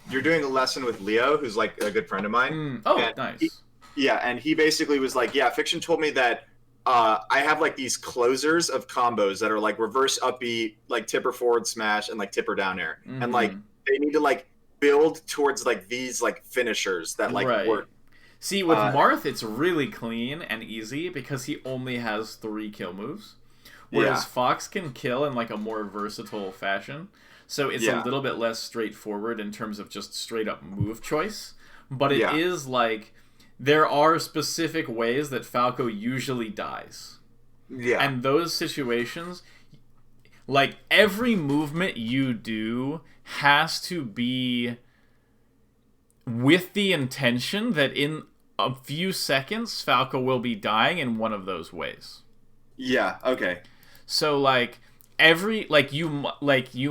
doing a lesson with Leo, who's like a good friend of mine. Nice. And he basically was like, Fiction told me that I have like these closers of combos that are like reverse up B, like tipper forward smash, and like tipper down air, and like they need to like build towards like these like finishers that like work. See, with Marth, it's really clean and easy because he only has 3 kill moves. Whereas Fox can kill in like a more versatile fashion. So it's a little bit less straightforward in terms of just straight up move choice. But it is like, there are specific ways that Falco usually dies. Yeah. And those situations, like every movement you do has to be with the intention that in a few seconds, Falco will be dying in one of those ways. Yeah, okay. So, like, you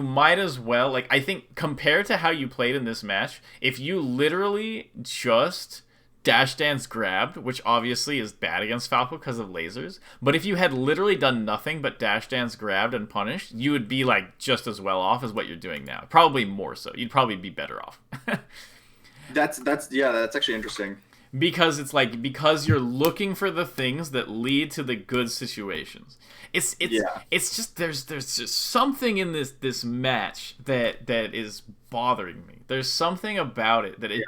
might as well, like, I think, compared to how you played in this match, if you literally just dash dance grabbed, which obviously is bad against Falco because of lasers, but if you had literally done nothing but dash dance grabbed and punished, you would be, like, just as well off as what you're doing now. Probably more so. You'd probably be better off. That's actually interesting. Because it's like, because you're looking for the things that lead to the good situations. It's just there's just something in this match that is bothering me. There's something about it that it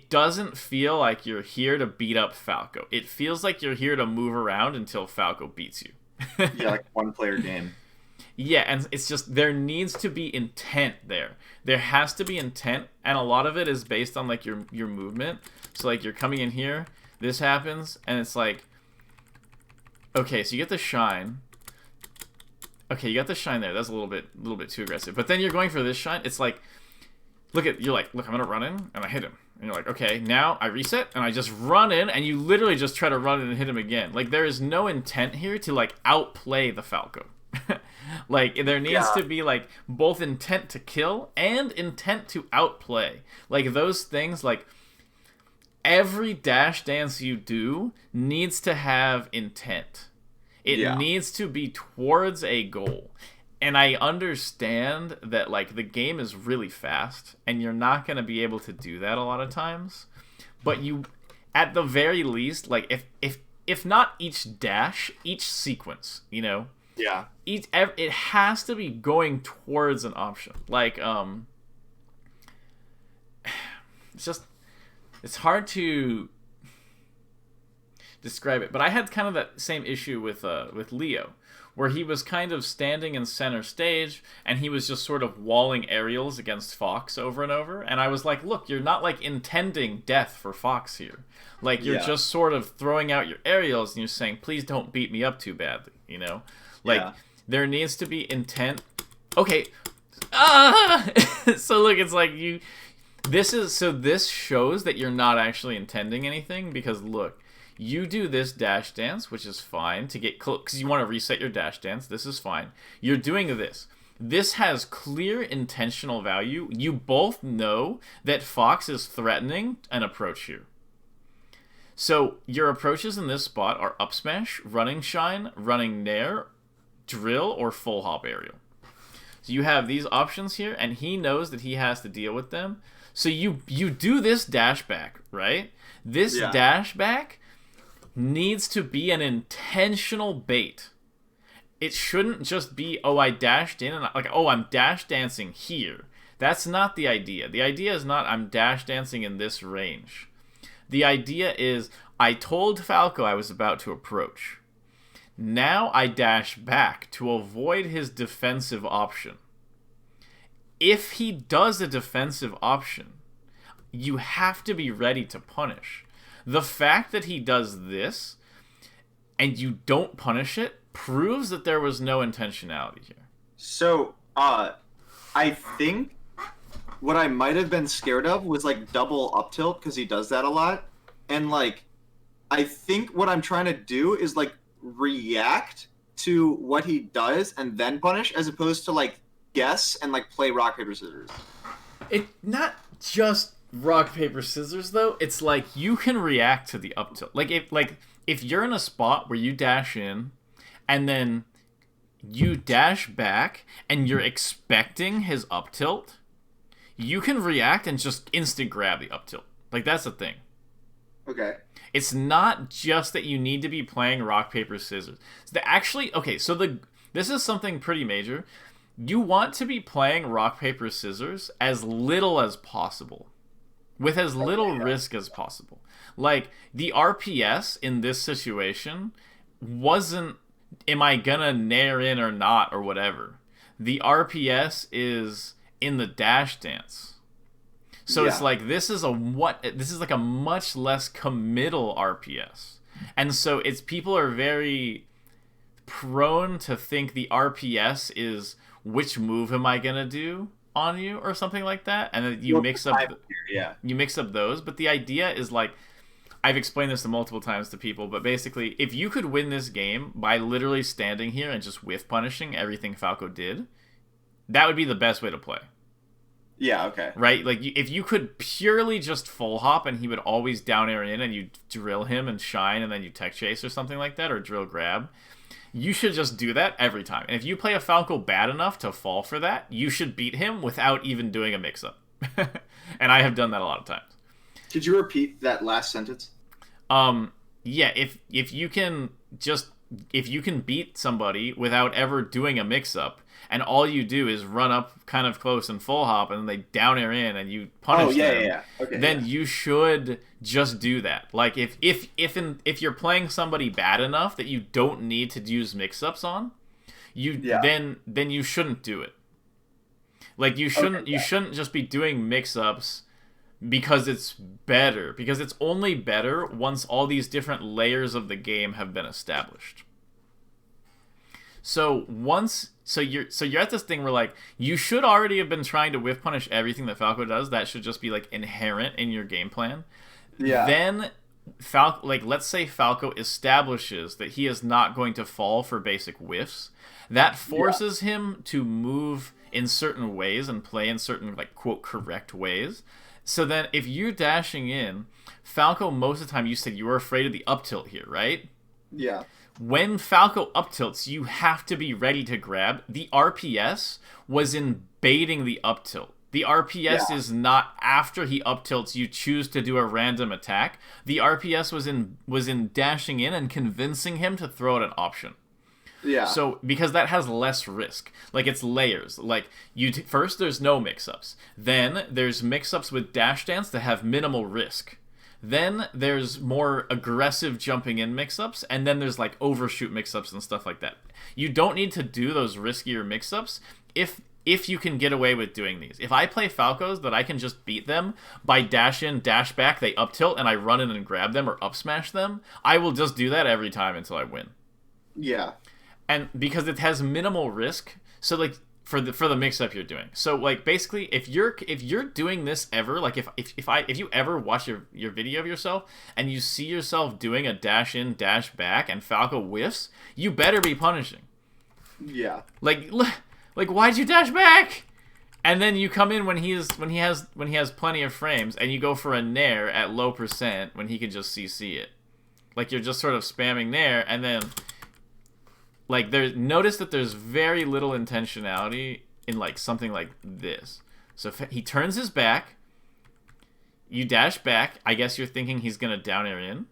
doesn't feel like you're here to beat up Falco. It feels like you're here to move around until Falco beats you. Yeah, like one player game. Yeah, and it's just, there needs to be intent there. There has to be intent, and a lot of it is based on, like, your movement. So, like, you're coming in here, this happens, and it's like, okay, so you get the shine. Okay, you got the shine there. That's a little bit too aggressive. But then you're going for this shine. It's like, look, I'm going to run in, and I hit him. And you're like, okay, now I reset, and I just run in, and you literally just try to run in and hit him again. Like, there is no intent here to, like, outplay the Falco. Like, there needs to be, like, both intent to kill and intent to outplay. Like, those things, like, every dash dance you do needs to have intent. It needs to be towards a goal. And I understand that, like, the game is really fast, and you're not going to be able to do that a lot of times. But you, at the very least, like, if not each dash, each sequence, you know? Yeah. It has to be going towards an option. Like, it's hard to describe it, but I had kind of that same issue with Leo, where he was kind of standing in center stage, and he was just sort of walling aerials against Fox over and over, and I was like, look, you're not, like, intending death for Fox here. Like, you're just sort of throwing out your aerials, and you're saying, please don't beat me up too badly, you know? Like, there needs to be intent. Okay. So, look, it's like this shows that you're not actually intending anything, because, look, You do this dash dance, which is fine to get close, because you want to reset your dash dance. This is fine. You're doing this. This has clear intentional value. You both know that Fox is threatening an approach here. So your approaches in this spot are up smash, running shine, running nair, drill, or full hop aerial. So you have these options here, and he knows that he has to deal with them. So you do this dash back, right? This dash back needs to be an intentional bait. It shouldn't just be, oh, I dashed in, and like, oh, I'm dash dancing here. That's not the idea. The idea is not, I'm dash dancing in this range. The idea is, I told Falco I was about to approach. Now I dash back to avoid his defensive option. If he does a defensive option, you have to be ready to punish. The fact that he does this, and you don't punish it, proves that there was no intentionality here. So, I think what I might have been scared of was like double up tilt, because he does that a lot. And like, I think what I'm trying to do is like react to what he does and then punish, as opposed to like guess and like play rock paper scissors. It's not just rock paper scissors though. It's like you can react to the up tilt. Like if you're in a spot where you dash in and then you dash back and you're expecting his up tilt, you can react and just instant grab the up tilt. Like, that's the thing. Okay. It's not just that you need to be playing rock paper scissors. This is something pretty major. You want to be playing rock paper scissors as little as possible, with as little risk as possible. Like, the RPS in this situation wasn't, am I gonna nair in or not, or whatever. The RPS is in the dash dance. So it's like, this is like a much less committal RPS. And so people are very prone to think the RPS is, which move am I gonna do on you, or something like that, and then you mix up those. But the idea is, like, I've explained this multiple times to people, but basically, if you could win this game by literally standing here and just whiff punishing everything Falco did, that would be the best way to play. Yeah, okay. Right? Like, if you could purely just full hop and he would always down air in and you drill him and shine and then you tech chase or something like that, or drill grab, you should just do that every time. And if you play a Falco bad enough to fall for that, you should beat him without even doing a mix-up. And I have done that a lot of times. Could you repeat that last sentence? Yeah, if you can beat somebody without ever doing a mix-up, and all you do is run up kind of close and full hop, and they down air in, and you punish them, okay, then you should just do that. Like, if you're playing somebody bad enough that you don't need to use mix-ups on, then you shouldn't do it. Like, you shouldn't just be doing mix-ups because it's better. Because it's only better once all these different layers of the game have been established. So you're at this thing where, like, you should already have been trying to whiff punish everything that Falco does. That should just be, like, inherent in your game plan. Yeah. Then let's say Falco establishes that he is not going to fall for basic whiffs. That forces him to move in certain ways and play in certain, like, quote, correct ways. So then if you're dashing in, Falco, most of the time, you said you were afraid of the up tilt here, right? Yeah. When Falco up tilts, you have to be ready to grab. The RPS was in baiting the up tilt. The RPS is not after he up tilts, you choose to do a random attack. The RPS was in dashing in and convincing him to throw out an option. Yeah. So, because that has less risk. Like, it's layers. Like, first there's no mix-ups. Then there's mix-ups with dash dance that have minimal risk. Then there's more aggressive jumping in mix-ups, and then there's, like, overshoot mix-ups and stuff like that. You don't need to do those riskier mix-ups if you can get away with doing these. If I play Falcos that I can just beat them by dash in, dash back, they up tilt, and I run in and grab them or up smash them, I will just do that every time until I win. Yeah. And because it has minimal risk, so, like, for the mix up you're doing. So like basically if you're doing this ever, like if you ever watch your video of yourself and you see yourself doing a dash in dash back and Falco whiffs, you better be punishing. Yeah. Like why'd you dash back? And then you come in when he has plenty of frames and you go for a nair at low percent when he could just CC it. Like you're just sort of spamming nair and then like notice that there's very little intentionality in like something like this. So if he turns his back, you dash back. I guess you're thinking he's gonna down air in.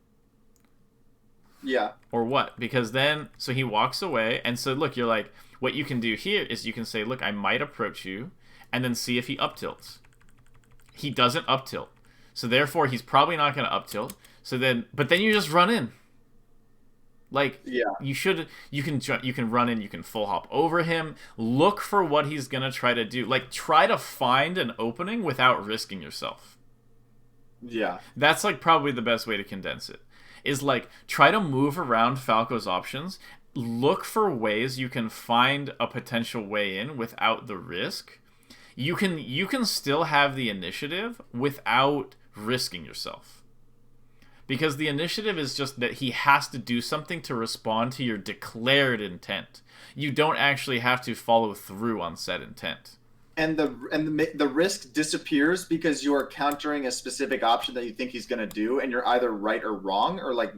Yeah. Or what? Because then so he walks away, and so look, you're like, what you can do here is you can say, look, I might approach you, and then see if he up tilts. He doesn't up tilt, so therefore he's probably not gonna up tilt. So then, but then you just run in. Like, yeah. you can run in, you can full hop over him, look for what he's going to try to do. Like, try to find an opening without risking yourself. Yeah. That's, like, probably the best way to condense it. Is, like, try to move around Falco's options, look for ways you can find a potential way in without the risk. You can still have the initiative without risking yourself. Because the initiative is just that he has to do something to respond to your declared intent. You don't actually have to follow through on said intent. And the risk disappears because you are countering a specific option that you think he's going to do, and you're either right or wrong, or like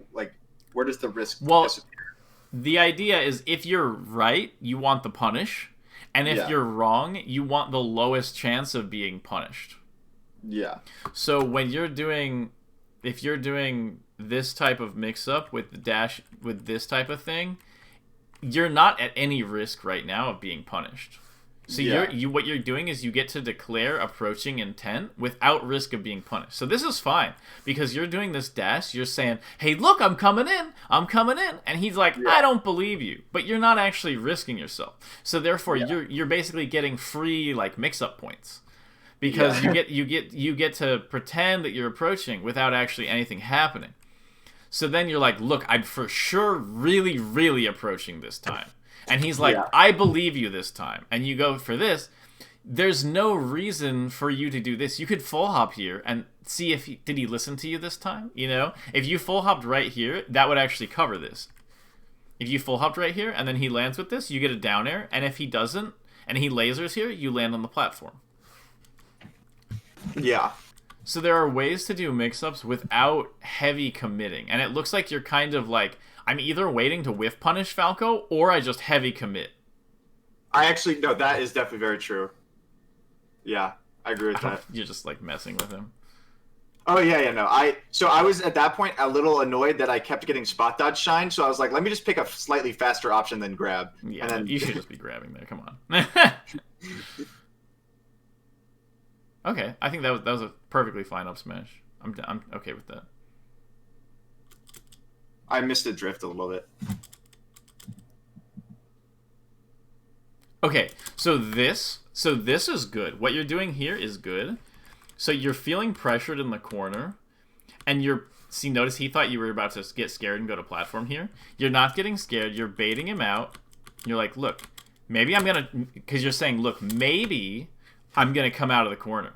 where does the risk disappear? The idea is if you're right, you want the punish, and if you're wrong, you want the lowest chance of being punished. Yeah. So when if you're doing this type of mix-up with the dash with this type of thing, you're not at any risk right now of being punished. So what you're doing is you get to declare approaching intent without risk of being punished. So this is fine because you're doing this dash. You're saying, "Hey, look, I'm coming in," and he's like, "I don't believe you," but you're not actually risking yourself. So therefore, you're basically getting free like mix-up points. Because you get to pretend that you're approaching without actually anything happening. So then you're like, look, I'm for sure really, really approaching this time. And he's like, I believe you this time. And you go for this. There's no reason for you to do this. You could full hop here and see if did he listen to you this time? You know, if you full hopped right here, that would actually cover this. If you full hopped right here and then he lands with this, you get a down air. And if he doesn't and he lasers here, you land on the platform. Yeah. So there are ways to do mix-ups without heavy committing. And it looks like you're kind of like, I'm either waiting to whiff punish Falco or I just heavy commit. No, that is definitely very true. Yeah, I agree with that. You're just like messing with him. Oh, yeah, no. I was at that point a little annoyed that I kept getting spot dodge shine, so I was like, let me just pick a slightly faster option than grab. Yeah, and then... you should just be grabbing there. Come on. Okay, I think that was a perfectly fine up smash. I'm okay with that. I missed a drift a little bit. Okay, so this is good. What you're doing here is good. So you're feeling pressured in the corner, and notice he thought you were about to get scared and go to platform here. You're not getting scared. You're baiting him out. You're like, look, maybe I'm gonna, because you're saying, look, maybe I'm gonna come out of the corner.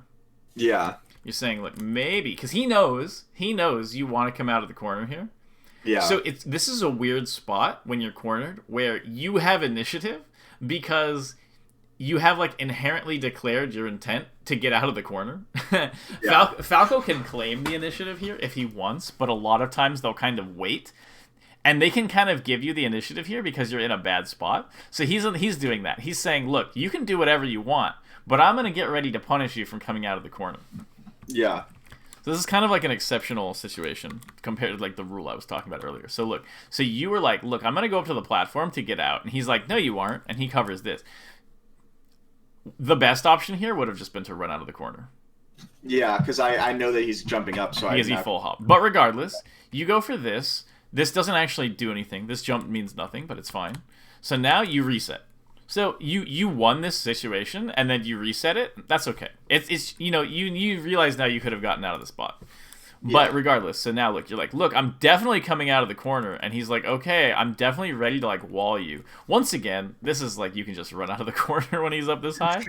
Yeah. You're saying, look, maybe, because he knows you want to come out of the corner here. Yeah. So this is a weird spot when you're cornered where you have initiative because you have like inherently declared your intent to get out of the corner. Falco can claim the initiative here if he wants, but a lot of times they'll kind of wait. And they can kind of give you the initiative here because you're in a bad spot. So he's doing that. He's saying, look, you can do whatever you want, but I'm going to get ready to punish you from coming out of the corner. Yeah. So this is kind of like an exceptional situation compared to like the rule I was talking about earlier. So look, so you were like, look, I'm going to go up to the platform to get out. And he's like, no, you aren't. And he covers this. The best option here would have just been to run out of the corner. Yeah, because I know that he's jumping up, so he full hop. But regardless, you go for this. This doesn't actually do anything. This jump means nothing, but it's fine. So now you reset. So you won this situation, and then you reset it. That's okay. It's you realize now you could have gotten out of the spot. But regardless, so now look, you're like, look, I'm definitely coming out of the corner, and he's like, okay, I'm definitely ready to like wall you. Once again, this is like you can just run out of the corner when he's up this high.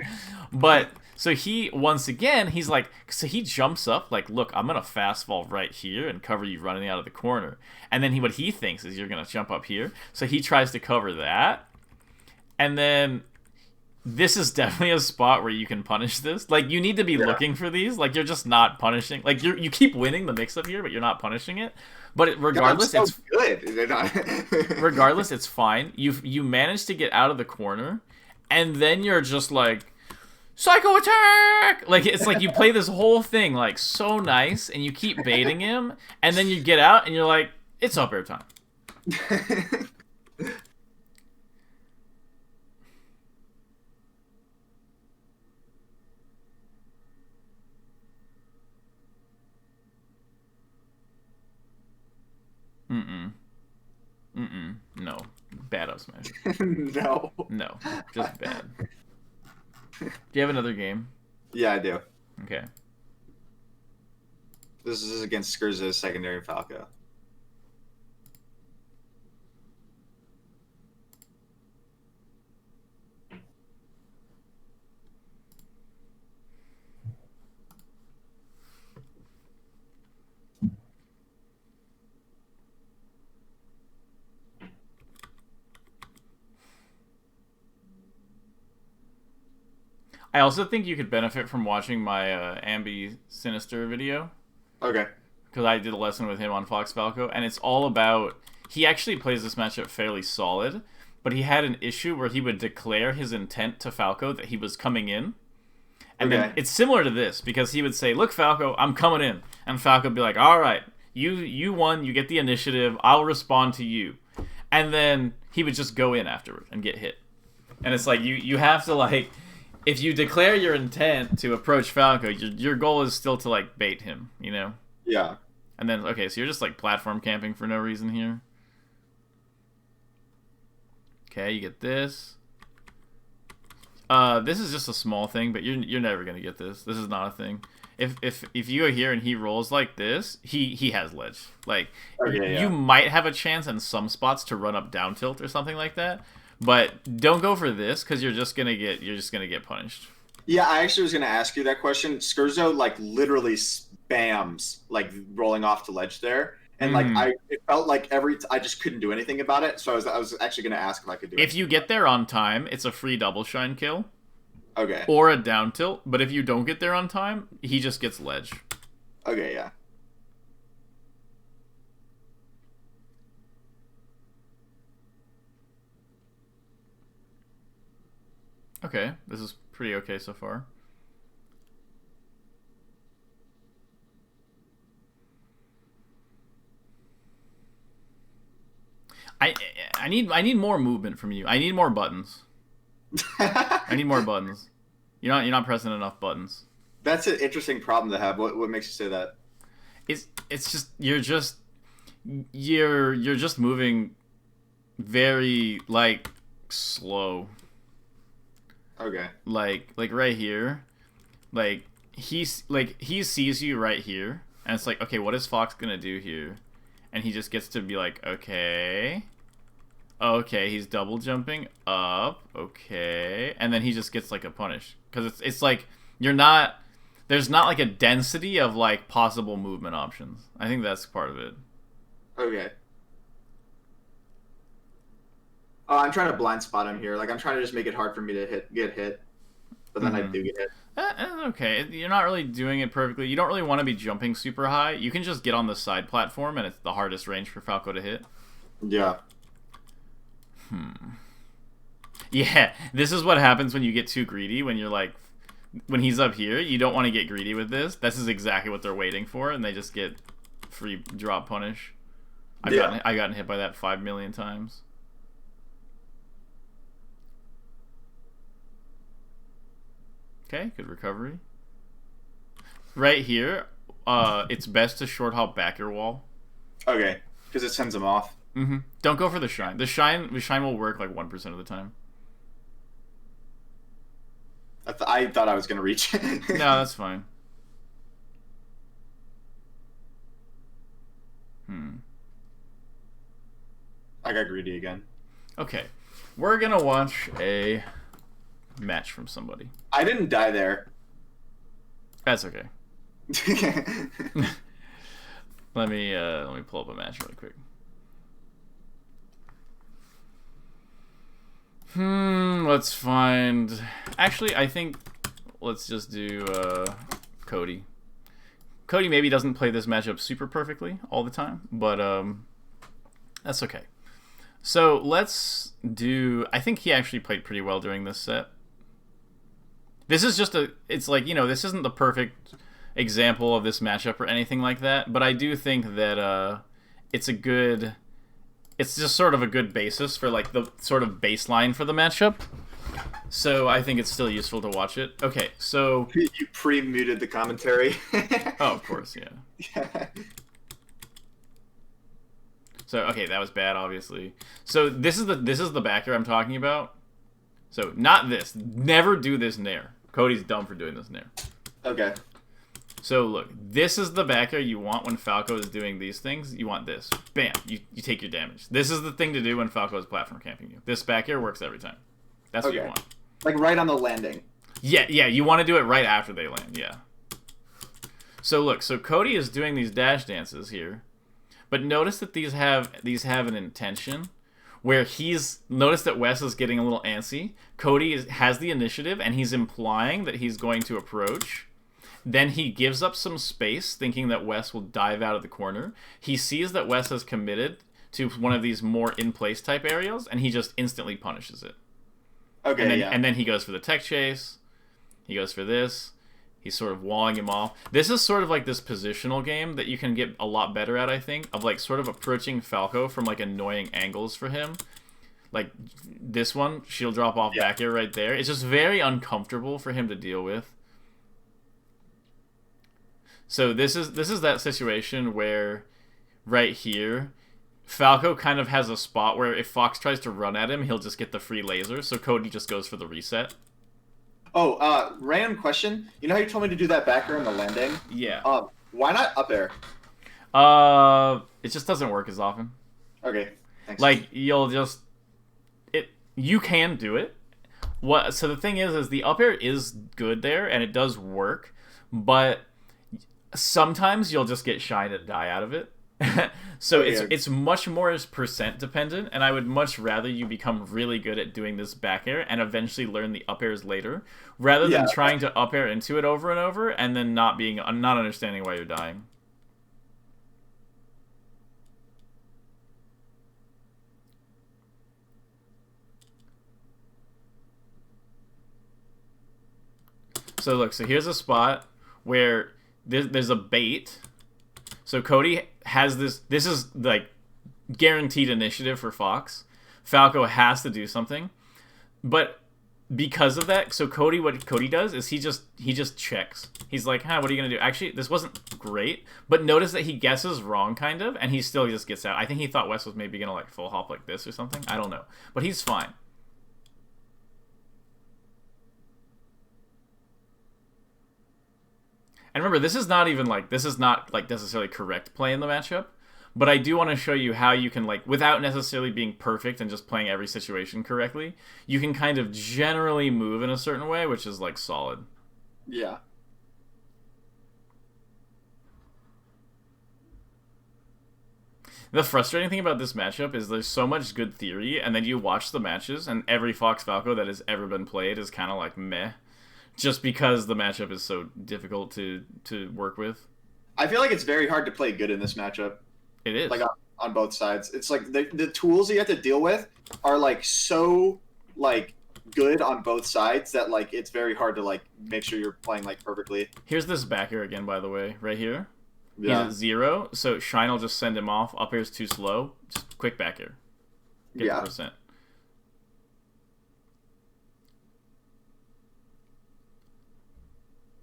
But so he's like, so he jumps up like, look, I'm gonna fast fall right here and cover you running out of the corner. And then what he thinks is you're gonna jump up here, so he tries to cover that, and then. This is definitely a spot where you can punish this. Like, you need to be looking for these. Like, you're just not punishing. Like, you keep winning the mix-up here, but you're not punishing it. But regardless, it's good. Regardless, it's fine. You manage to get out of the corner, and then you're just like, psycho attack! Like, it's like you play this whole thing, like, so nice, and you keep baiting him, and then you get out, and you're like, it's up air time. No. Bad up smash. No. No. Just bad. Do you have another game? Yeah, I do. Okay. This is against Skurza's secondary Falco. I also think you could benefit from watching my Ambi Sinister video. Okay. Because I did a lesson with him on Fox Falco, and it's all about... He actually plays this matchup fairly solid, but he had an issue where he would declare his intent to Falco that he was coming in. And then it's similar to this, because he would say, look, Falco, I'm coming in. And Falco would be like, all right, you won, you get the initiative, I'll respond to you. And then he would just go in afterward and get hit. And it's like, you have to, like... If you declare your intent to approach Falco, your goal is still to, like, bait him, you know? Yeah. And then, okay, so you're just, like, platform camping for no reason here. Okay, you get this. This is just a small thing, but you're never gonna get this. This is not a thing. If you go here and he rolls like this, he has ledge. Like, you might have a chance in some spots to run up down tilt or something like that. But don't go for this because you're just gonna get punished. Yeah, I actually was gonna ask you that question. Skurzo like literally spams like rolling off the ledge there, and it felt like I just couldn't do anything about it. So I was actually gonna ask if I could do it. If you get there on time, it's a free double shine kill. Okay. Or a down tilt, but if you don't get there on time, he just gets ledge. Okay, yeah. Okay, this is pretty okay so far. I need more movement from you. I need more buttons. I need more buttons. You're not pressing enough buttons. That's an interesting problem to have. What makes you say that? It's just you're just moving very like slow. Okay. Like right here, he sees you right here, and it's like, okay, what is Fox gonna do here? And he just gets to be like, okay, he's double jumping up, okay, and then he just gets like a punish because it's like there's not like a density of like possible movement options. I think that's part of it. Okay. Oh, I'm trying to blind spot him here. Like, I'm trying to just make it hard for me to get hit. But then I do get hit. Okay, you're not really doing it perfectly. You don't really want to be jumping super high. You can just get on the side platform, and it's the hardest range for Falco to hit. Yeah. Yeah, this is what happens when you get too greedy. When you're like, when he's up here, you don't want to get greedy with this. This is exactly what they're waiting for, and they just get free drop punish. I've gotten hit by that 5 million times. Okay, good recovery. Right here, it's best to short hop back your wall. Okay, because it sends them off. Mm-hmm. Don't go for the shine. The shine will work like 1% of the time. I thought I was gonna reach. No, that's fine. I got greedy again. Okay. We're going to watch a match from somebody. I didn't die there. That's okay. Let me pull up a match really quick. Let's find... Actually, I think let's just do Cody. Cody maybe doesn't play this matchup super perfectly all the time, but that's okay. So let's do... I think he actually played pretty well during this set. This is just a... It's like, you know, this isn't the perfect example of this matchup or anything like that, but I do think that it's a good... It's just sort of a good basis for, like, the sort of baseline for the matchup. So I think it's still useful to watch it. Okay, so... You pre-muted the commentary. Oh, of course, yeah. So, okay, that was bad, obviously. So this is the backer I'm talking about. So, not this. Never do this nair. Cody's dumb for doing this nair. Okay. So, look, this is the backer you want when Falco is doing these things. You want this. Bam. You take your damage. This is the thing to do when Falco is platform camping you. This back air works every time. That's what you want. Like right on the landing. Yeah, you want to do it right after they land, yeah. So, look, so Cody is doing these dash dances here. But notice that these have an intention where notice that Wes is getting a little antsy. Cody has the initiative, and he's implying that he's going to approach. Then he gives up some space, thinking that Wes will dive out of the corner. He sees that Wes has committed to one of these more in-place type aerials, and he just instantly punishes it. Okay, and then he goes for the tech chase. He goes for this. He's sort of walling him off. This is sort of like this positional game that you can get a lot better at, I think, of like sort of approaching Falco from like annoying angles for him. Like this one, shield drop off back air right there. It's just very uncomfortable for him to deal with. So this is that situation where right here, Falco kind of has a spot where if Fox tries to run at him, he'll just get the free laser. So Cody just goes for the reset. Oh, random question. You know how you told me to do that back air in the landing? Yeah. Why not up air? It just doesn't work as often. Okay. Thanks. Like you can do it. So the thing is the up air is good there and it does work, but sometimes you'll just get shined and die out of it. So it's much more percent dependent, and I would much rather you become really good at doing this back air and eventually learn the up airs later, rather than trying to up air into it over and over and then not understanding why you're dying. So look, so here's a spot where there's a bait. So Cody has this is like guaranteed initiative for Fox. Falco has to do something. But because of that, so what Cody does is he just checks. He's like, what are you going to do? Actually, this wasn't great, but notice that he guesses wrong kind of, and he still just gets out. I think he thought Wes was maybe going to like full hop like this or something. I don't know. But he's fine. And remember, this is not necessarily correct play in the matchup, but I do want to show you how you can, like, without necessarily being perfect and just playing every situation correctly, you can kind of generally move in a certain way, which is, like, solid. Yeah. The frustrating thing about this matchup is there's so much good theory, and then you watch the matches, and every Fox Falco that has ever been played is kind of like meh. Just because the matchup is so difficult to work with. I feel like it's very hard to play good in this matchup. It is. Like on both sides. It's like the tools you have to deal with are like so like good on both sides that like it's very hard to like make sure you're playing like perfectly. Here's this back air again, by the way, right here. Yeah. He's at 0, so Shine will just send him off. Up air's too slow. Just quick back air. Get the percent.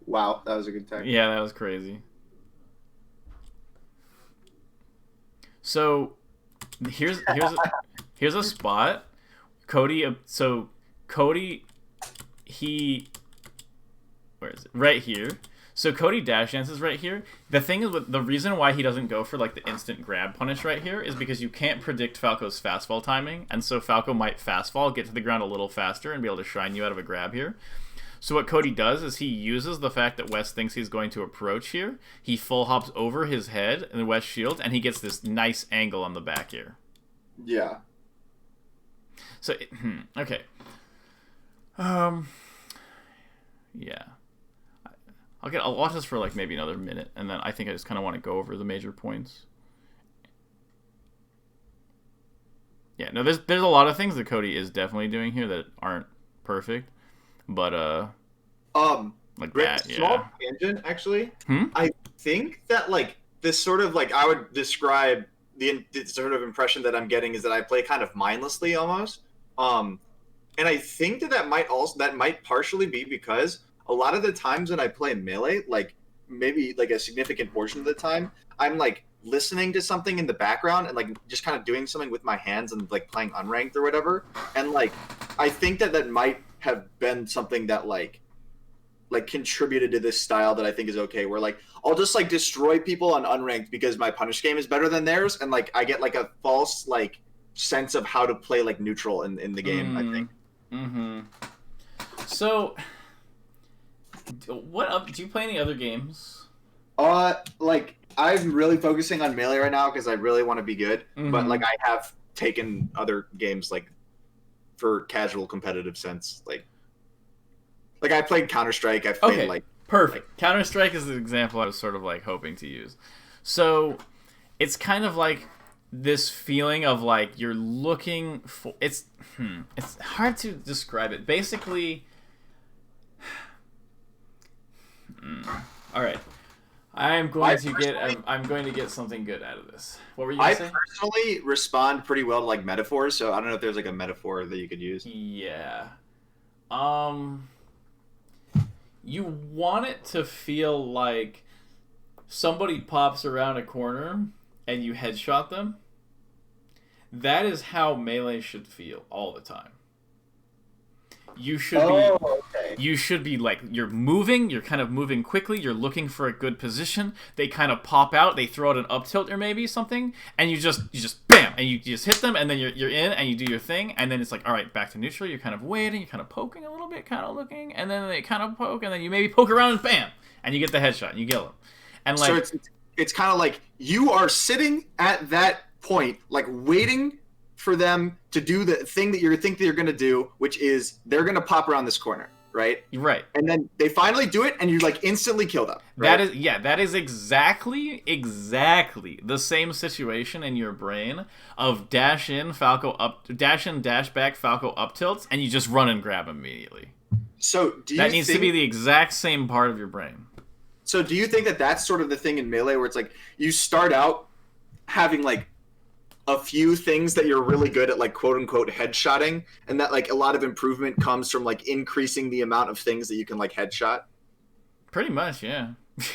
Wow, that was a good tech. Yeah, that was crazy. So here's a spot. Cody, where is it? Right here. So Cody dash dances right here. The thing is, the reason why he doesn't go for like the instant grab punish right here is because you can't predict Falco's fastfall timing, and so Falco might fastfall, get to the ground a little faster, and be able to shine you out of a grab here. So what Cody does is he uses the fact that West thinks he's going to approach here. He full hops over his head and West shields, and he gets this nice angle on the back here. Yeah. So okay. Yeah. I'll watch this for like maybe another minute, and then I think I just kind of want to go over the major points. Yeah, no, there's a lot of things that Cody is definitely doing here that aren't perfect, but like that, small tangent actually. Hmm? I think that like this sort of like I would describe the sort of impression that I'm getting is that I play kind of mindlessly almost. And I think that might partially be because a lot of the times when I play Melee, like maybe like a significant portion of the time, I'm like listening to something in the background and like just kind of doing something with my hands and like playing unranked or whatever. And like I think that might have been something that like contributed to this style that I think is okay, where like I'll just like destroy people on unranked because my punish game is better than theirs, and like I get like a false like sense of how to play like neutral in the game, I think. Mm-hmm. So, do you play any other games? Like I'm really focusing on Melee right now because I really want to be good. But like I have taken other games like for casual competitive sense, like I played Counter-Strike. I've played like perfect. Counter-Strike is the example I was sort of like hoping to use. So, it's kind of like this feeling of like you're looking for it's hard to describe it. Basically, all right. I'm going to get something good out of this. What were you going to say? I personally respond pretty well to like metaphors, so I don't know if there's like a metaphor that you could use. Yeah. You want it to feel like somebody pops around a corner and you headshot them. That is how Melee should feel all the time. You should be like you're kind of moving quickly, you're looking for a good position, they kind of pop out, they throw out an up tilt or maybe something, and you just bam, and you just hit them, and then you're in and you do your thing, and then it's like, all right, back to neutral, you're kind of waiting, you're kind of poking a little bit, kind of looking, and then they kind of poke, and then you maybe poke around and bam, and you get the headshot and you kill them. And like so it's kind of like you are sitting at that point like waiting for them to do the thing that you think they're going to do, which is they're going to pop around this corner, right? Right. And then they finally do it, and you like instantly kill them. Right? That is exactly the same situation in your brain of dash in, Falco up, dash in, dash back, Falco up tilts, and you just run and grab immediately. So that needs to be the exact same part of your brain. So do you think that that's sort of the thing in Melee where it's like you start out having like a few things that you're really good at, like quote unquote headshotting, and that like a lot of improvement comes from like increasing the amount of things that you can like headshot? Pretty much, yeah.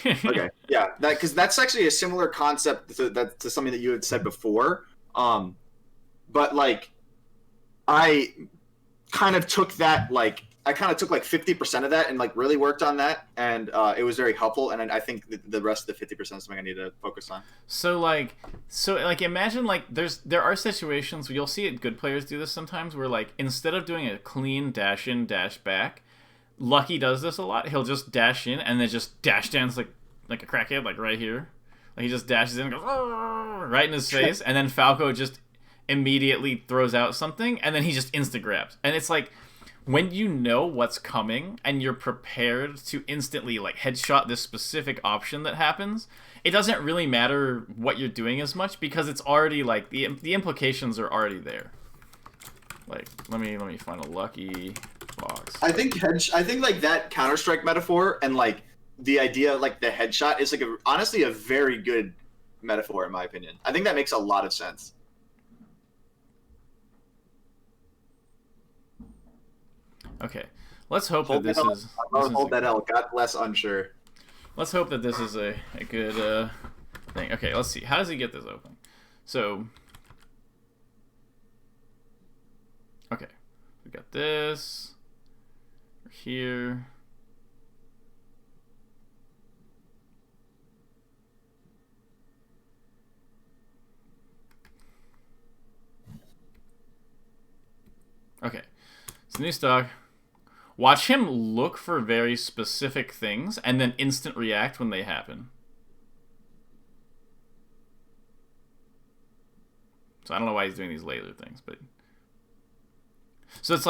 Okay, yeah, because that's actually a similar concept to something that you had said before. But like, I kind of took like 50% of that and like really worked on that, and it was very helpful. And I think the rest of the 50% is something I need to focus on. So imagine like there are situations where you'll see it. Good players do this sometimes, where like instead of doing a clean dash in dash back, Lucky does this a lot. He'll just dash in and then just dash dance like a crackhead, like right here. Like he just dashes in and goes right in his face, and then Falco just immediately throws out something, and then he just insta grabs, and it's like, when you know what's coming and you're prepared to instantly like headshot this specific option that happens, it doesn't really matter what you're doing as much because it's already like the implications are already there. Like let me find a lucky box. I think like that Counter-Strike metaphor and like the idea of like the headshot is like honestly a very good metaphor in my opinion. I think that makes a lot of sense. Okay, let's hope that this is... Hold that L. God bless unsure. Let's hope that this is a good thing. Okay, let's see. How does he get this open? So... Okay, we got this. We're here. Okay. It's new stock. Watch him look for very specific things and then instant react when they happen. So I don't know why he's doing these laser things, but so it's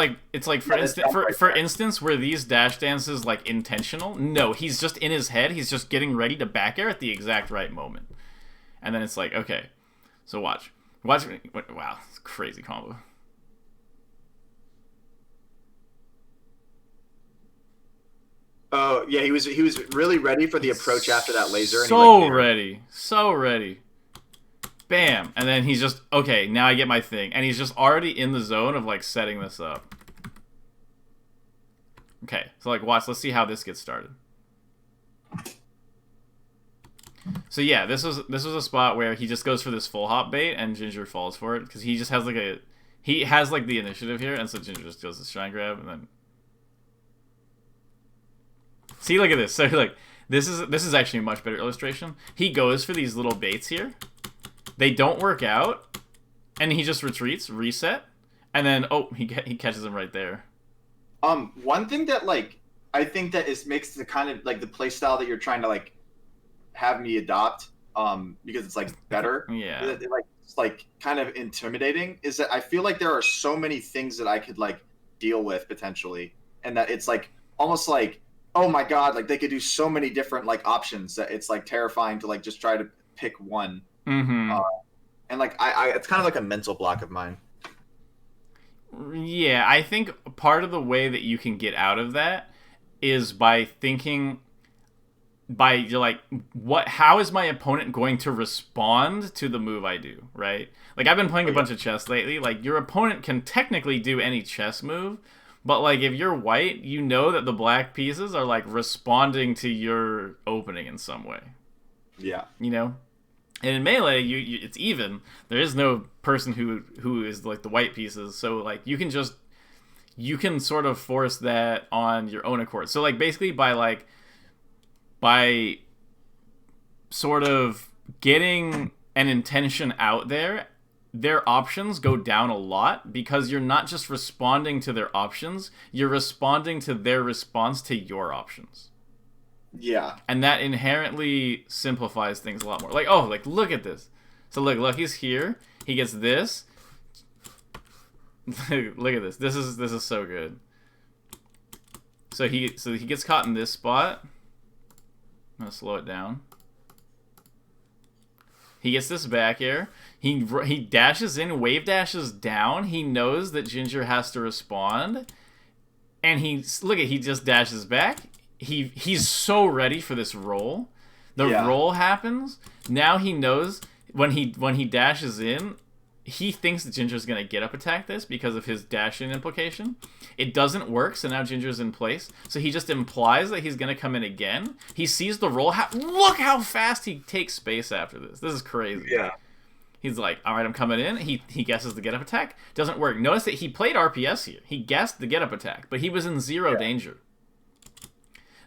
like for instance, were these dash dances like intentional? No, he's just in his head. He's just getting ready to back air at the exact right moment, and then it's like, okay, so watch. Wow, it's a crazy combo. Oh yeah, he was really ready for the approach after that laser. So ready. Bam, and then he's just, okay, now I get my thing. And he's just already in the zone of, like, setting this up. Okay, so, like, watch. Let's see how this gets started. So, yeah, this was a spot where he just goes for this full hop bait, and Ginger falls for it. Because he just has, like, he has, like, the initiative here, and so Ginger just goes to shrine grab, and then... See, look at this. So, like, this is actually a much better illustration. He goes for these little baits here. They don't work out, and he just retreats, reset, and then he catches him right there. One thing that like I think that makes the kind of like the play style that you're trying to like have me adopt, because it's like better. Yeah. It's like kind of intimidating. Is that I feel like there are so many things that I could like deal with potentially, and that it's like almost like, oh my god, like they could do so many different like options that it's like terrifying to like just try to pick one. Mm-hmm. And like I it's kind of like a mental block of mine. Yeah, I think part of the way that you can get out of that is by thinking, you're like, how is my opponent going to respond to the move I do, right? Like, I've been playing a bunch of chess lately. Like, your opponent can technically do any chess move, but like if you're white, you know that the black pieces are like responding to your opening in some way. Yeah. You know? And in Melee, it's even. There is no person who is like the white pieces, so like you can sort of force that on your own accord. So like basically by sort of getting an intention out there, their options go down a lot because you're not just responding to their options, you're responding to their response to your options. Yeah. And that inherently simplifies things a lot more. Like, oh, like, look at this. So, look, he's here. He gets this. Look at this. This is so good. So he gets caught in this spot. I'm going to slow it down. He gets this back air. He dashes in, wave dashes down. He knows that Ginger has to respond. And he just dashes back. He's so ready for this roll. The roll happens. Now he knows when he dashes in, he thinks that Ginger's gonna get up attack this because of his dash in implication. It doesn't work, so now Ginger's in place. So he just implies that he's gonna come in again. He sees the roll. Look how fast he takes space after this. This is crazy. Yeah. He's like, all right, I'm coming in. He guesses the get up attack. Doesn't work. Notice that he played RPS here. He guessed the get up attack, but he was in zero danger.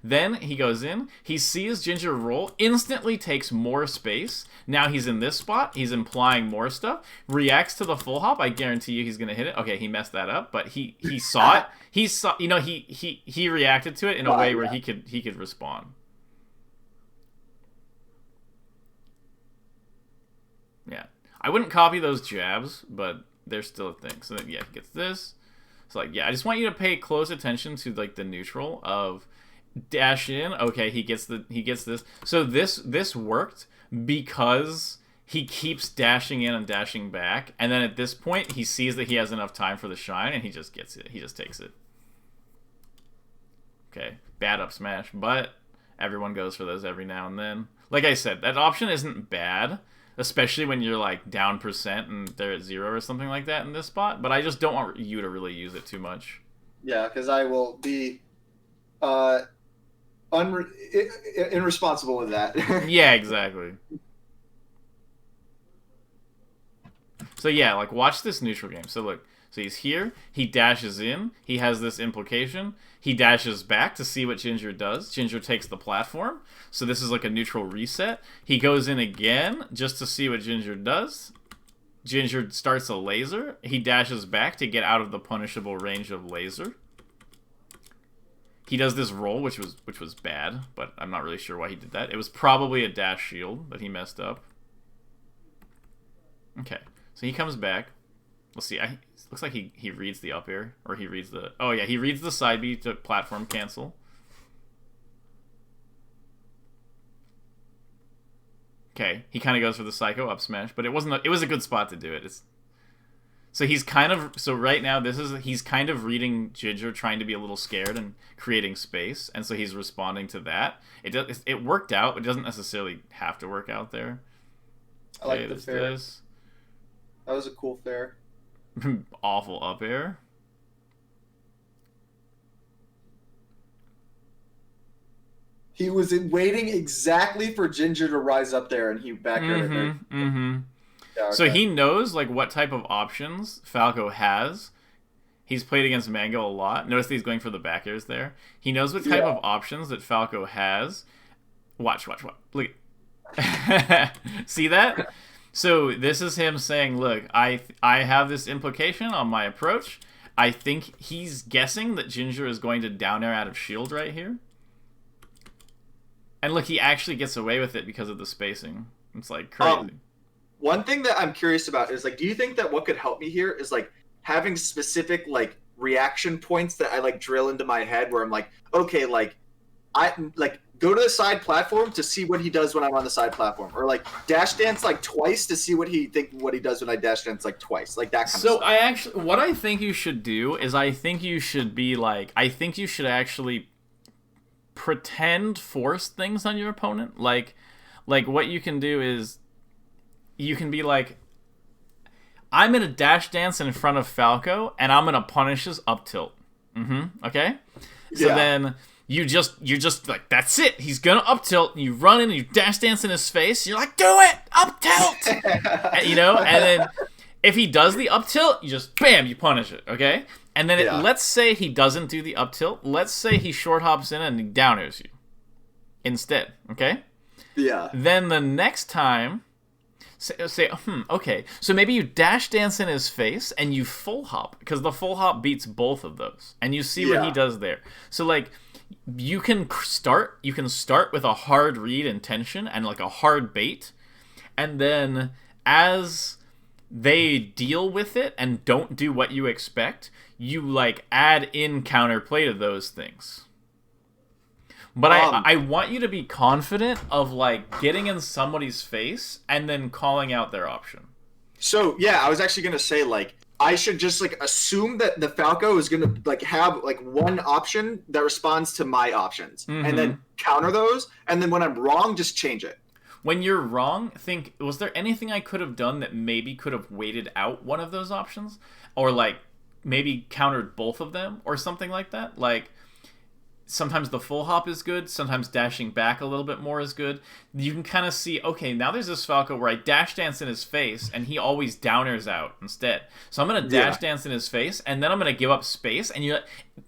Then he goes in, he sees Ginger roll, instantly takes more space. Now he's in this spot, he's implying more stuff, reacts to the full hop, I guarantee you he's going to hit it. Okay, he messed that up, but he saw it. He reacted to it in a way where he could respond. Yeah. I wouldn't copy those jabs, but they're still a thing. So then, yeah, he gets this. So like, yeah, I just want you to pay close attention to like the neutral of dash in. Okay, he gets this. So this worked because he keeps dashing in and dashing back, and then at this point he sees that he has enough time for the shine, and he just gets it. He just takes it. Okay, bad up smash, but everyone goes for those every now and then. Like I said, that option isn't bad, especially when you're like down percent and they're at 0 or something like that in this spot. But I just don't want you to really use it too much. Yeah, because I will be irresponsible with that. Yeah, exactly. So yeah, like watch this neutral game. So look, so he's here, he dashes in, he has this implication, he dashes back to see what Ginger does. Ginger takes the platform, so this is like a neutral reset. He goes in again just to see what Ginger does. Ginger starts a laser. He dashes back to get out of the punishable range of laser. He does this roll, which was bad, but I'm not really sure why he did that. It was probably a dash shield that he messed up. Okay, so he comes back. Let's see. Looks like he reads the up air, or he reads the... Oh yeah, he reads the side B to platform cancel. Okay, he kind of goes for the psycho up smash, but it was a good spot to do it. So he's kind of... So right now, he's kind of reading Ginger, trying to be a little scared and creating space, and so he's responding to that. It worked out. It doesn't necessarily have to work out there. I like the fair. That was a cool fair. Awful up air. He was waiting exactly for Ginger to rise up there, and he back aired it. Yeah, okay. So he knows like what type of options Falco has. He's played against Mango a lot. Notice that he's going for the back airs there. He knows what type of options that Falco has. Watch. Look. See that? So this is him saying, look, I have this implication on my approach. I think he's guessing that Ginger is going to down air out of shield right here. And look, he actually gets away with it because of the spacing. It's like crazy. One thing that I'm curious about is like, do you think that what could help me here is like having specific like reaction points that I like drill into my head where I'm like, okay, like I like go to the side platform to see what he does when I'm on the side platform, or like dash dance like twice to see what he does when I dash dance like twice, like that kind of stuff. So what I think you should do is I think you should actually pretend force things on your opponent. Like what you can do is you can be like, I'm gonna dash dance in front of Falco and I'm gonna punish his up tilt. Okay? So then you're just like, that's it. He's gonna up tilt, and you run in and you dash dance in his face. You're like, do it, up tilt, and then if he does the up tilt, you just bam, you punish it. Okay, and then let's say he doesn't do the up tilt. Let's say he short hops in and he down airs you instead. Okay. Yeah. Then the next time, say, okay, so maybe you dash dance in his face and you full hop, because the full hop beats both of those, and you see what he does there. So like, you can start with a hard read intention and like a hard bait, and then as they deal with it and don't do what you expect, you like add in counterplay to those things. But I want you to be confident of like getting in somebody's face and then calling out their option. So yeah, I was actually gonna say like I should just like assume that the Falco is gonna like have like one option that responds to my options, and then counter those, and then when I'm wrong, just change it. When you're wrong, think, was there anything I could have done that maybe could have waited out one of those options, or like maybe countered both of them, or something like that? Like, sometimes the full hop is good, sometimes dashing back a little bit more is good. You can kind of see, okay, now there's this Falco where I dash dance in his face, and he always down airs out instead. So I'm going to dash dance in his face, and then I'm going to give up space, and you're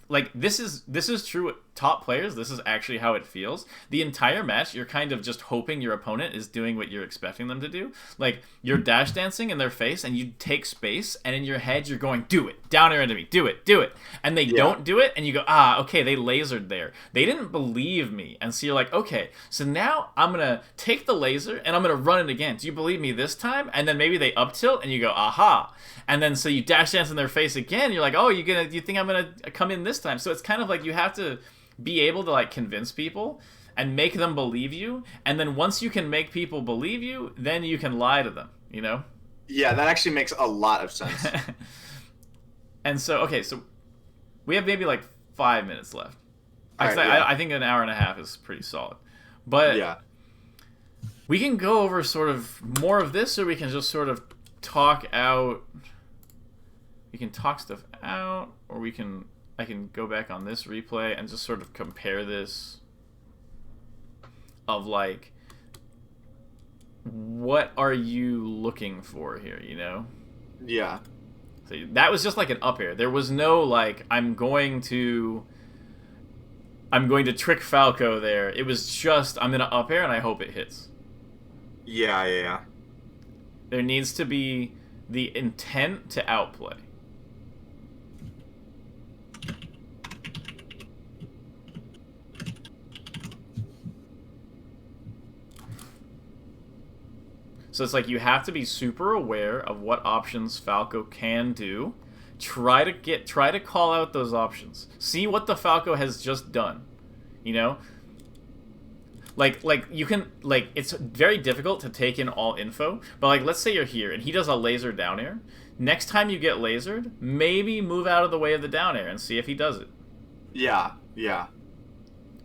like, this is true with top players. This is actually how it feels. The entire match, you're kind of just hoping your opponent is doing what you're expecting them to do. Like, you're dash dancing in their face, and you take space, and in your head, you're going, do it, down air into me, do it. And they don't do it, and you go, okay, they lasered there. They didn't believe me. And so you're like, okay, so now I'm going to take the laser, and I'm going to run it again. Do you believe me this time? And then maybe they up tilt, and you go, aha. And then so you dash dance in their face again. You're like, oh, you think I'm going to come in this time? So it's kind of like you have to be able to like convince people and make them believe you, and then once you can make people believe you, then you can lie to them, you know? Yeah, that actually makes a lot of sense. And so, okay, so we have maybe like 5 minutes left. Right, I think an hour and a half is pretty solid. But we can go over sort of more of this, or we can just sort of talk out. We can talk stuff out, or I can go back on this replay and just sort of compare this of like, what are you looking for here, you know? Yeah. So that was just like an up air. There was no like, I'm going to trick Falco there. It was just, I'm going to up air and I hope it hits. Yeah. There needs to be the intent to outplay. So it's like you have to be super aware of what options Falco can do. Try to call out those options. See what the Falco has just done. You know? Like you can, like, it's very difficult to take in all info, but like let's say you're here and he does a laser down air. Next time you get lasered, maybe move out of the way of the down air and see if he does it. Yeah.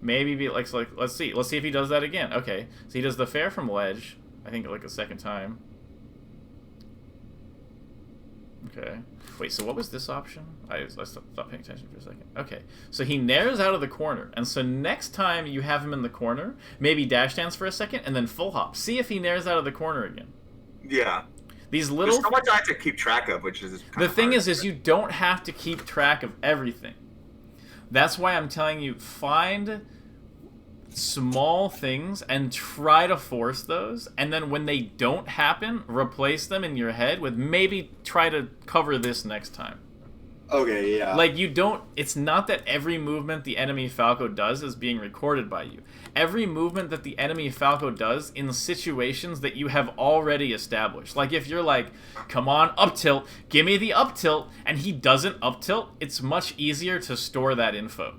Maybe be like let's see if he does that again. Okay. So he does the fair from ledge. I think like a second time. Okay. Wait, so what was this option? I stopped paying attention for a second. Okay. So he nares out of the corner. And so next time you have him in the corner, maybe dash dance for a second and then full hop. See if he nares out of the corner again. Yeah. These little... There's so much I have to keep track of, which is the thing is you don't have to keep track of everything. That's why I'm telling you, find small things and try to force those, and then when they don't happen, replace them in your head with maybe try to cover this next time. Okay, yeah. Like, you don't... It's not that every movement the enemy Falco does is being recorded by you. Every movement that the enemy Falco does in situations that you have already established. Like, if you're like, come on, up tilt, give me the up tilt, and he doesn't up tilt, it's much easier to store that info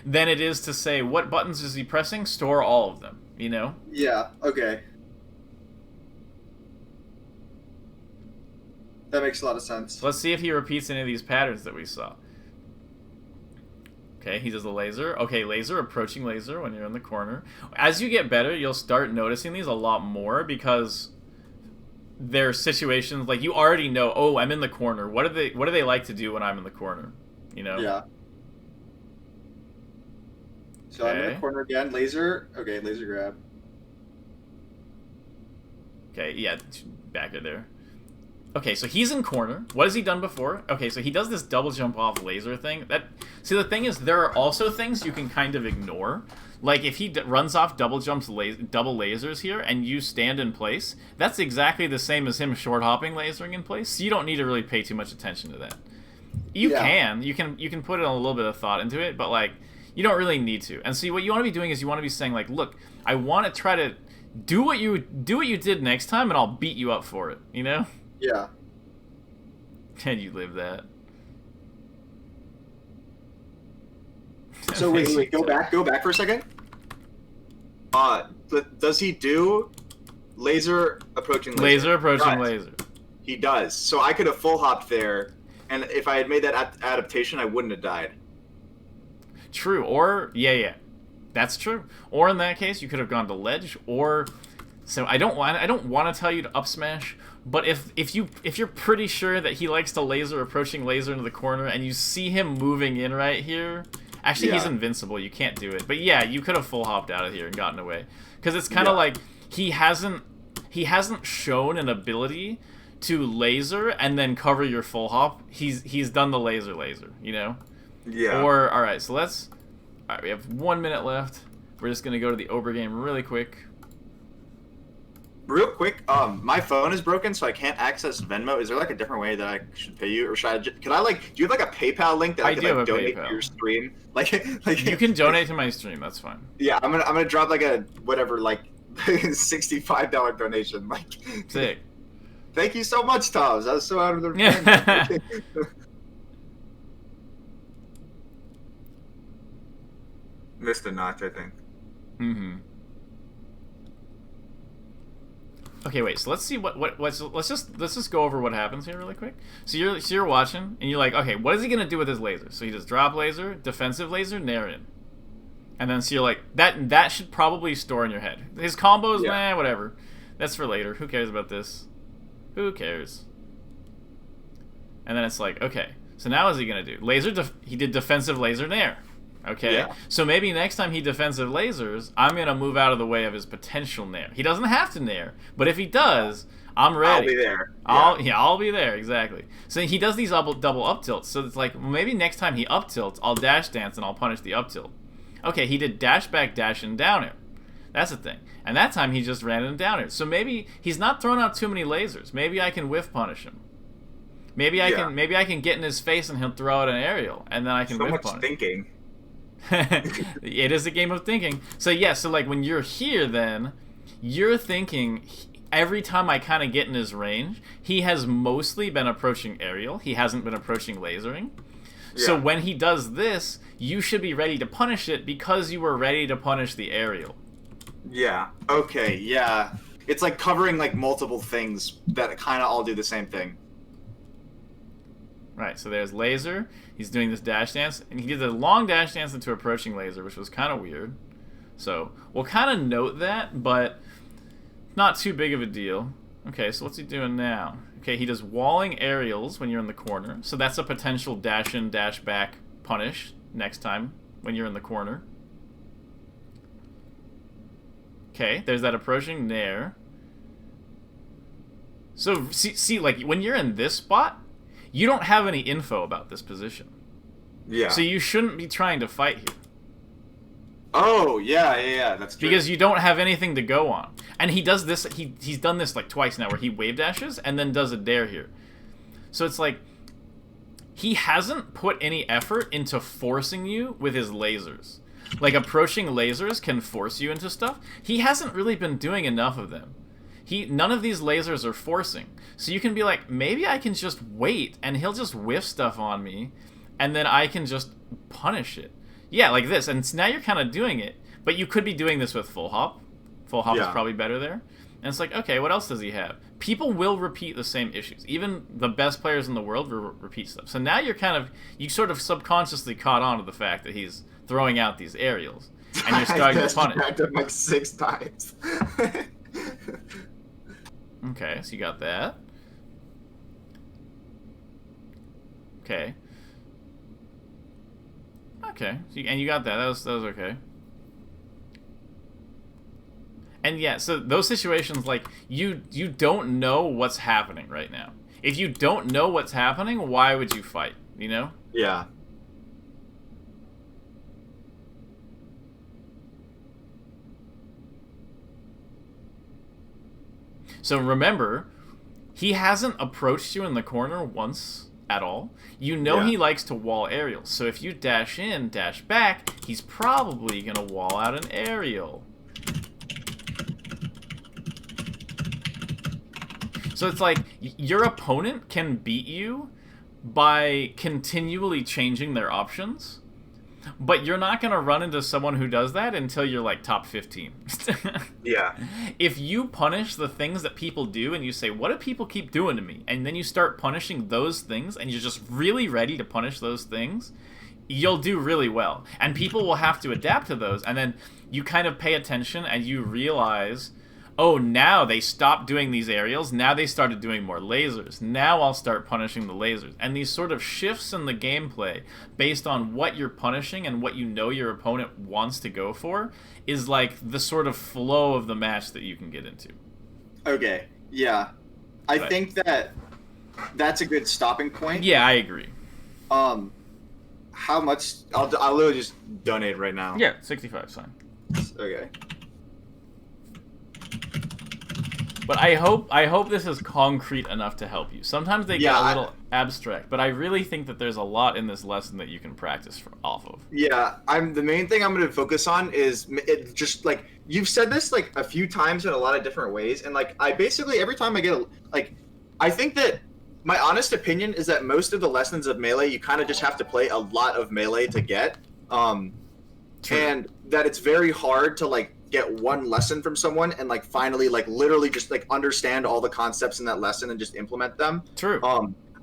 than it is to say, what buttons is he pressing? Store all of them, you know? Yeah, okay. That makes a lot of sense. Let's see if he repeats any of these patterns that we saw. Okay, he does the laser. Okay, laser, approaching laser when you're in the corner. As you get better, you'll start noticing these a lot more because there are situations, like, you already know, oh, I'm in the corner. What do they like to do when I'm in the corner? You know? Yeah. So I'm in the corner again. Laser. Okay, laser grab. Okay, yeah, back there. Okay, so he's in corner. What has he done before? Okay, so he does this double jump off laser thing. See, the thing is, there are also things you can kind of ignore. Like, if he runs off double jumps, double lasers here, and you stand in place, that's exactly the same as him short hopping lasering in place. So you don't need to really pay too much attention to that. You can put in a little bit of thought into it, but like, you don't really need to. And see, what you want to be doing is you want to be saying like, look, I want to try to do what you did next time, and I'll beat you up for it. You know? Yeah. Can you live that? So wait, go back for a second. Does he do laser approaching laser? Laser approaching laser. He does. So I could have full hopped there, and if I had made that adaptation, I wouldn't have died. True. Or yeah, that's true. Or in that case, you could have gone to ledge. Or so I don't want to tell you to up smash. But if you're pretty sure that he likes to laser approaching laser into the corner, and you see him moving in right here, actually he's invincible. You can't do it. But yeah, you could have full hopped out of here and gotten away, because it's kind of like he hasn't shown an ability to laser and then cover your full hop. He's done the laser, you know. Yeah. Or all right, so we have 1 minute left. We're just gonna go to the Ober game really quick. Real quick, my phone is broken, so I can't access Venmo. Is there like a different way that I should pay you, or should I? Do you have like a PayPal link that I can like donate to your stream? Like you can donate to my stream. That's fine. Yeah, I'm gonna drop like a whatever like $65 donation. Like sick. Thank you so much, Tomz. I was so out of the. Missed a notch, I think. Mm-hmm. Okay, wait. So let's see let's just go over what happens here really quick. So you're watching, and you're like, okay, what is he gonna do with his laser? So he does drop laser, defensive laser, nair in, and then so you're like, that should probably store in your head. His combos, whatever. That's for later. Who cares about this? Who cares? And then it's like, okay, so now what is he gonna do? He did defensive laser nair. Okay, so maybe next time he defensive lasers, I'm going to move out of the way of his potential nair. He doesn't have to nair, but if he does, I'm ready. I'll be there. I'll be there, exactly. So he does these double up tilts, so it's like, well, maybe next time he up tilts, I'll dash dance and I'll punish the up tilt. Okay, he did dash back, dash, and down air. That's the thing. And that time he just ran him down here. So maybe he's not throwing out too many lasers. Maybe I can whiff punish him. Maybe I can get in his face and he'll throw out an aerial, and then I can whiff punish. Thinking. It is a game of thinking. So yeah, so like when you're here, then you're thinking every time I kind of get in his range, he has mostly been approaching aerial. He hasn't been approaching lasering. Yeah. So when he does this, you should be ready to punish it because you were ready to punish the aerial. Yeah. Okay. Yeah. It's like covering like multiple things that kind of all do the same thing. Right. So there's laser. He's doing this dash dance, and he did a long dash dance into approaching laser, which was kind of weird. So we'll kind of note that, but not too big of a deal. Okay. So what's he doing now? Okay. He does walling aerials when you're in the corner. So that's a potential dash in, dash back punish next time when you're in the corner. Okay, there's that approaching nair. So, see, like, when you're in this spot, you don't have any info about this position. Yeah. So you shouldn't be trying to fight here. Oh, yeah, that's true. Because you don't have anything to go on. And he does this, he's done this, like, twice now, where he wave dashes and then does a dare here. So it's like, he hasn't put any effort into forcing you with his lasers. Like, approaching lasers can force you into stuff. He hasn't really been doing enough of them. None of these lasers are forcing. So you can be like, maybe I can just wait, and he'll just whiff stuff on me, and then I can just punish it. Yeah, like this. And so now you're kind of doing it, but you could be doing this with full hop. Full hop is probably better there. And it's like, okay, what else does he have? People will repeat the same issues. Even the best players in the world will repeat stuff. So now you sort of subconsciously caught on to the fact that he's throwing out these aerials, and you're starting to punish. I him like 6 times. Okay, so you got that. Okay. Okay, so and you got that. That was okay. And yeah, so those situations, like, you don't know what's happening right now. If you don't know what's happening, why would you fight? You know? Yeah. So remember, he hasn't approached you in the corner once at all. You know he likes to wall aerials. So if you dash in, dash back, he's probably going to wall out an aerial. So it's like, your opponent can beat you by continually changing their options, but you're not going to run into someone who does that until you're like top 15. Yeah. If you punish the things that people do and you say, what do people keep doing to me? And then you start punishing those things and you're just really ready to punish those things, you'll do really well. And people will have to adapt to those. And then you kind of pay attention and you realize, oh, now they stopped doing these aerials. Now they started doing more lasers. Now I'll start punishing the lasers. And these sort of shifts in the gameplay based on what you're punishing and what you know your opponent wants to go for is like the sort of flow of the match that you can get into. Okay, yeah. I think that's a good stopping point. Yeah, I agree. How much? I'll literally just donate right now. Yeah, 65 is fine. Okay. But I hope this is concrete enough to help you. Sometimes they get a little abstract, but I really think that there's a lot in this lesson that you can practice off of. Yeah, the main thing I'm going to focus on is it just like you've said this like a few times in a lot of different ways, and like I basically every time I get I think that my honest opinion is that most of the lessons of Melee you kind of just have to play a lot of Melee to get, and that it's very hard to like get one lesson from someone and like finally like literally just like understand all the concepts in that lesson and just implement them. True.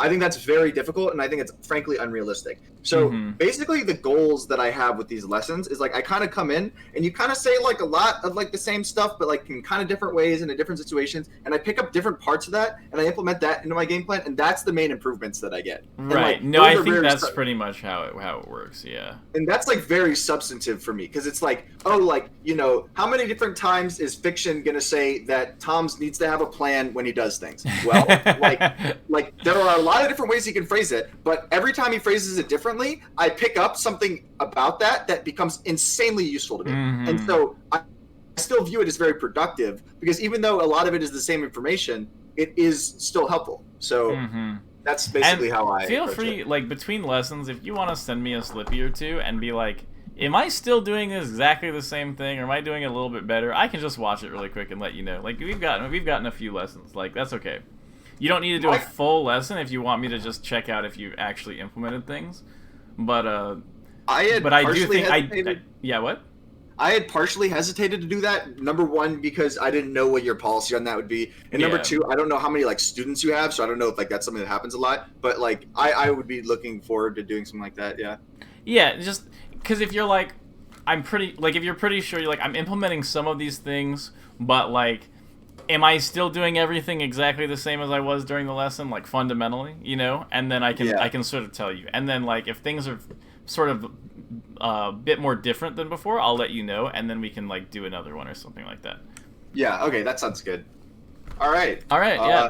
I think that's very difficult, and I think it's frankly unrealistic. So basically the goals that I have with these lessons is like I kind of come in and you kind of say like a lot of like the same stuff, but like in kind of different ways and in different situations, and I pick up different parts of that and I implement that into my game plan, and that's the main improvements that I get. Right. And, no, I think that's pretty much how it works. Yeah. And that's like very substantive for me because it's like, oh, like, you know, how many different times is fiction gonna say that Tomz needs to have a plan when he does things? Well, like there are a lot of different ways he can phrase it, but every time he phrases it differently, I pick up something about that becomes insanely useful to me. And so I still view it as very productive because even though a lot of it is the same information, it is still helpful. So that's basically how I feel free, like between lessons, if you want to send me a slippy or two and be like, am I still doing this exactly the same thing, or am I doing it a little bit better? I can just watch it really quick and let you know. Like we've gotten a few lessons. Like that's okay. You don't need to do a full lesson if you want me to just check out if you actually implemented things. But I do think yeah, what? I had partially hesitated to do that. Number one, because I didn't know what your policy on that would be, and number two, I don't know how many like students you have, so I don't know if like that's something that happens a lot. But like I would be looking forward to doing something like that. Yeah. Yeah, just because if you're like, if you're pretty sure you're like, I'm implementing some of these things, but like, am I still doing everything exactly the same as I was during the lesson, like fundamentally, you know? And then I can sort of tell you. And then like if things are sort of a bit more different than before, I'll let you know, and then we can like do another one or something like that. Yeah. Okay, that sounds good. All right. Yeah.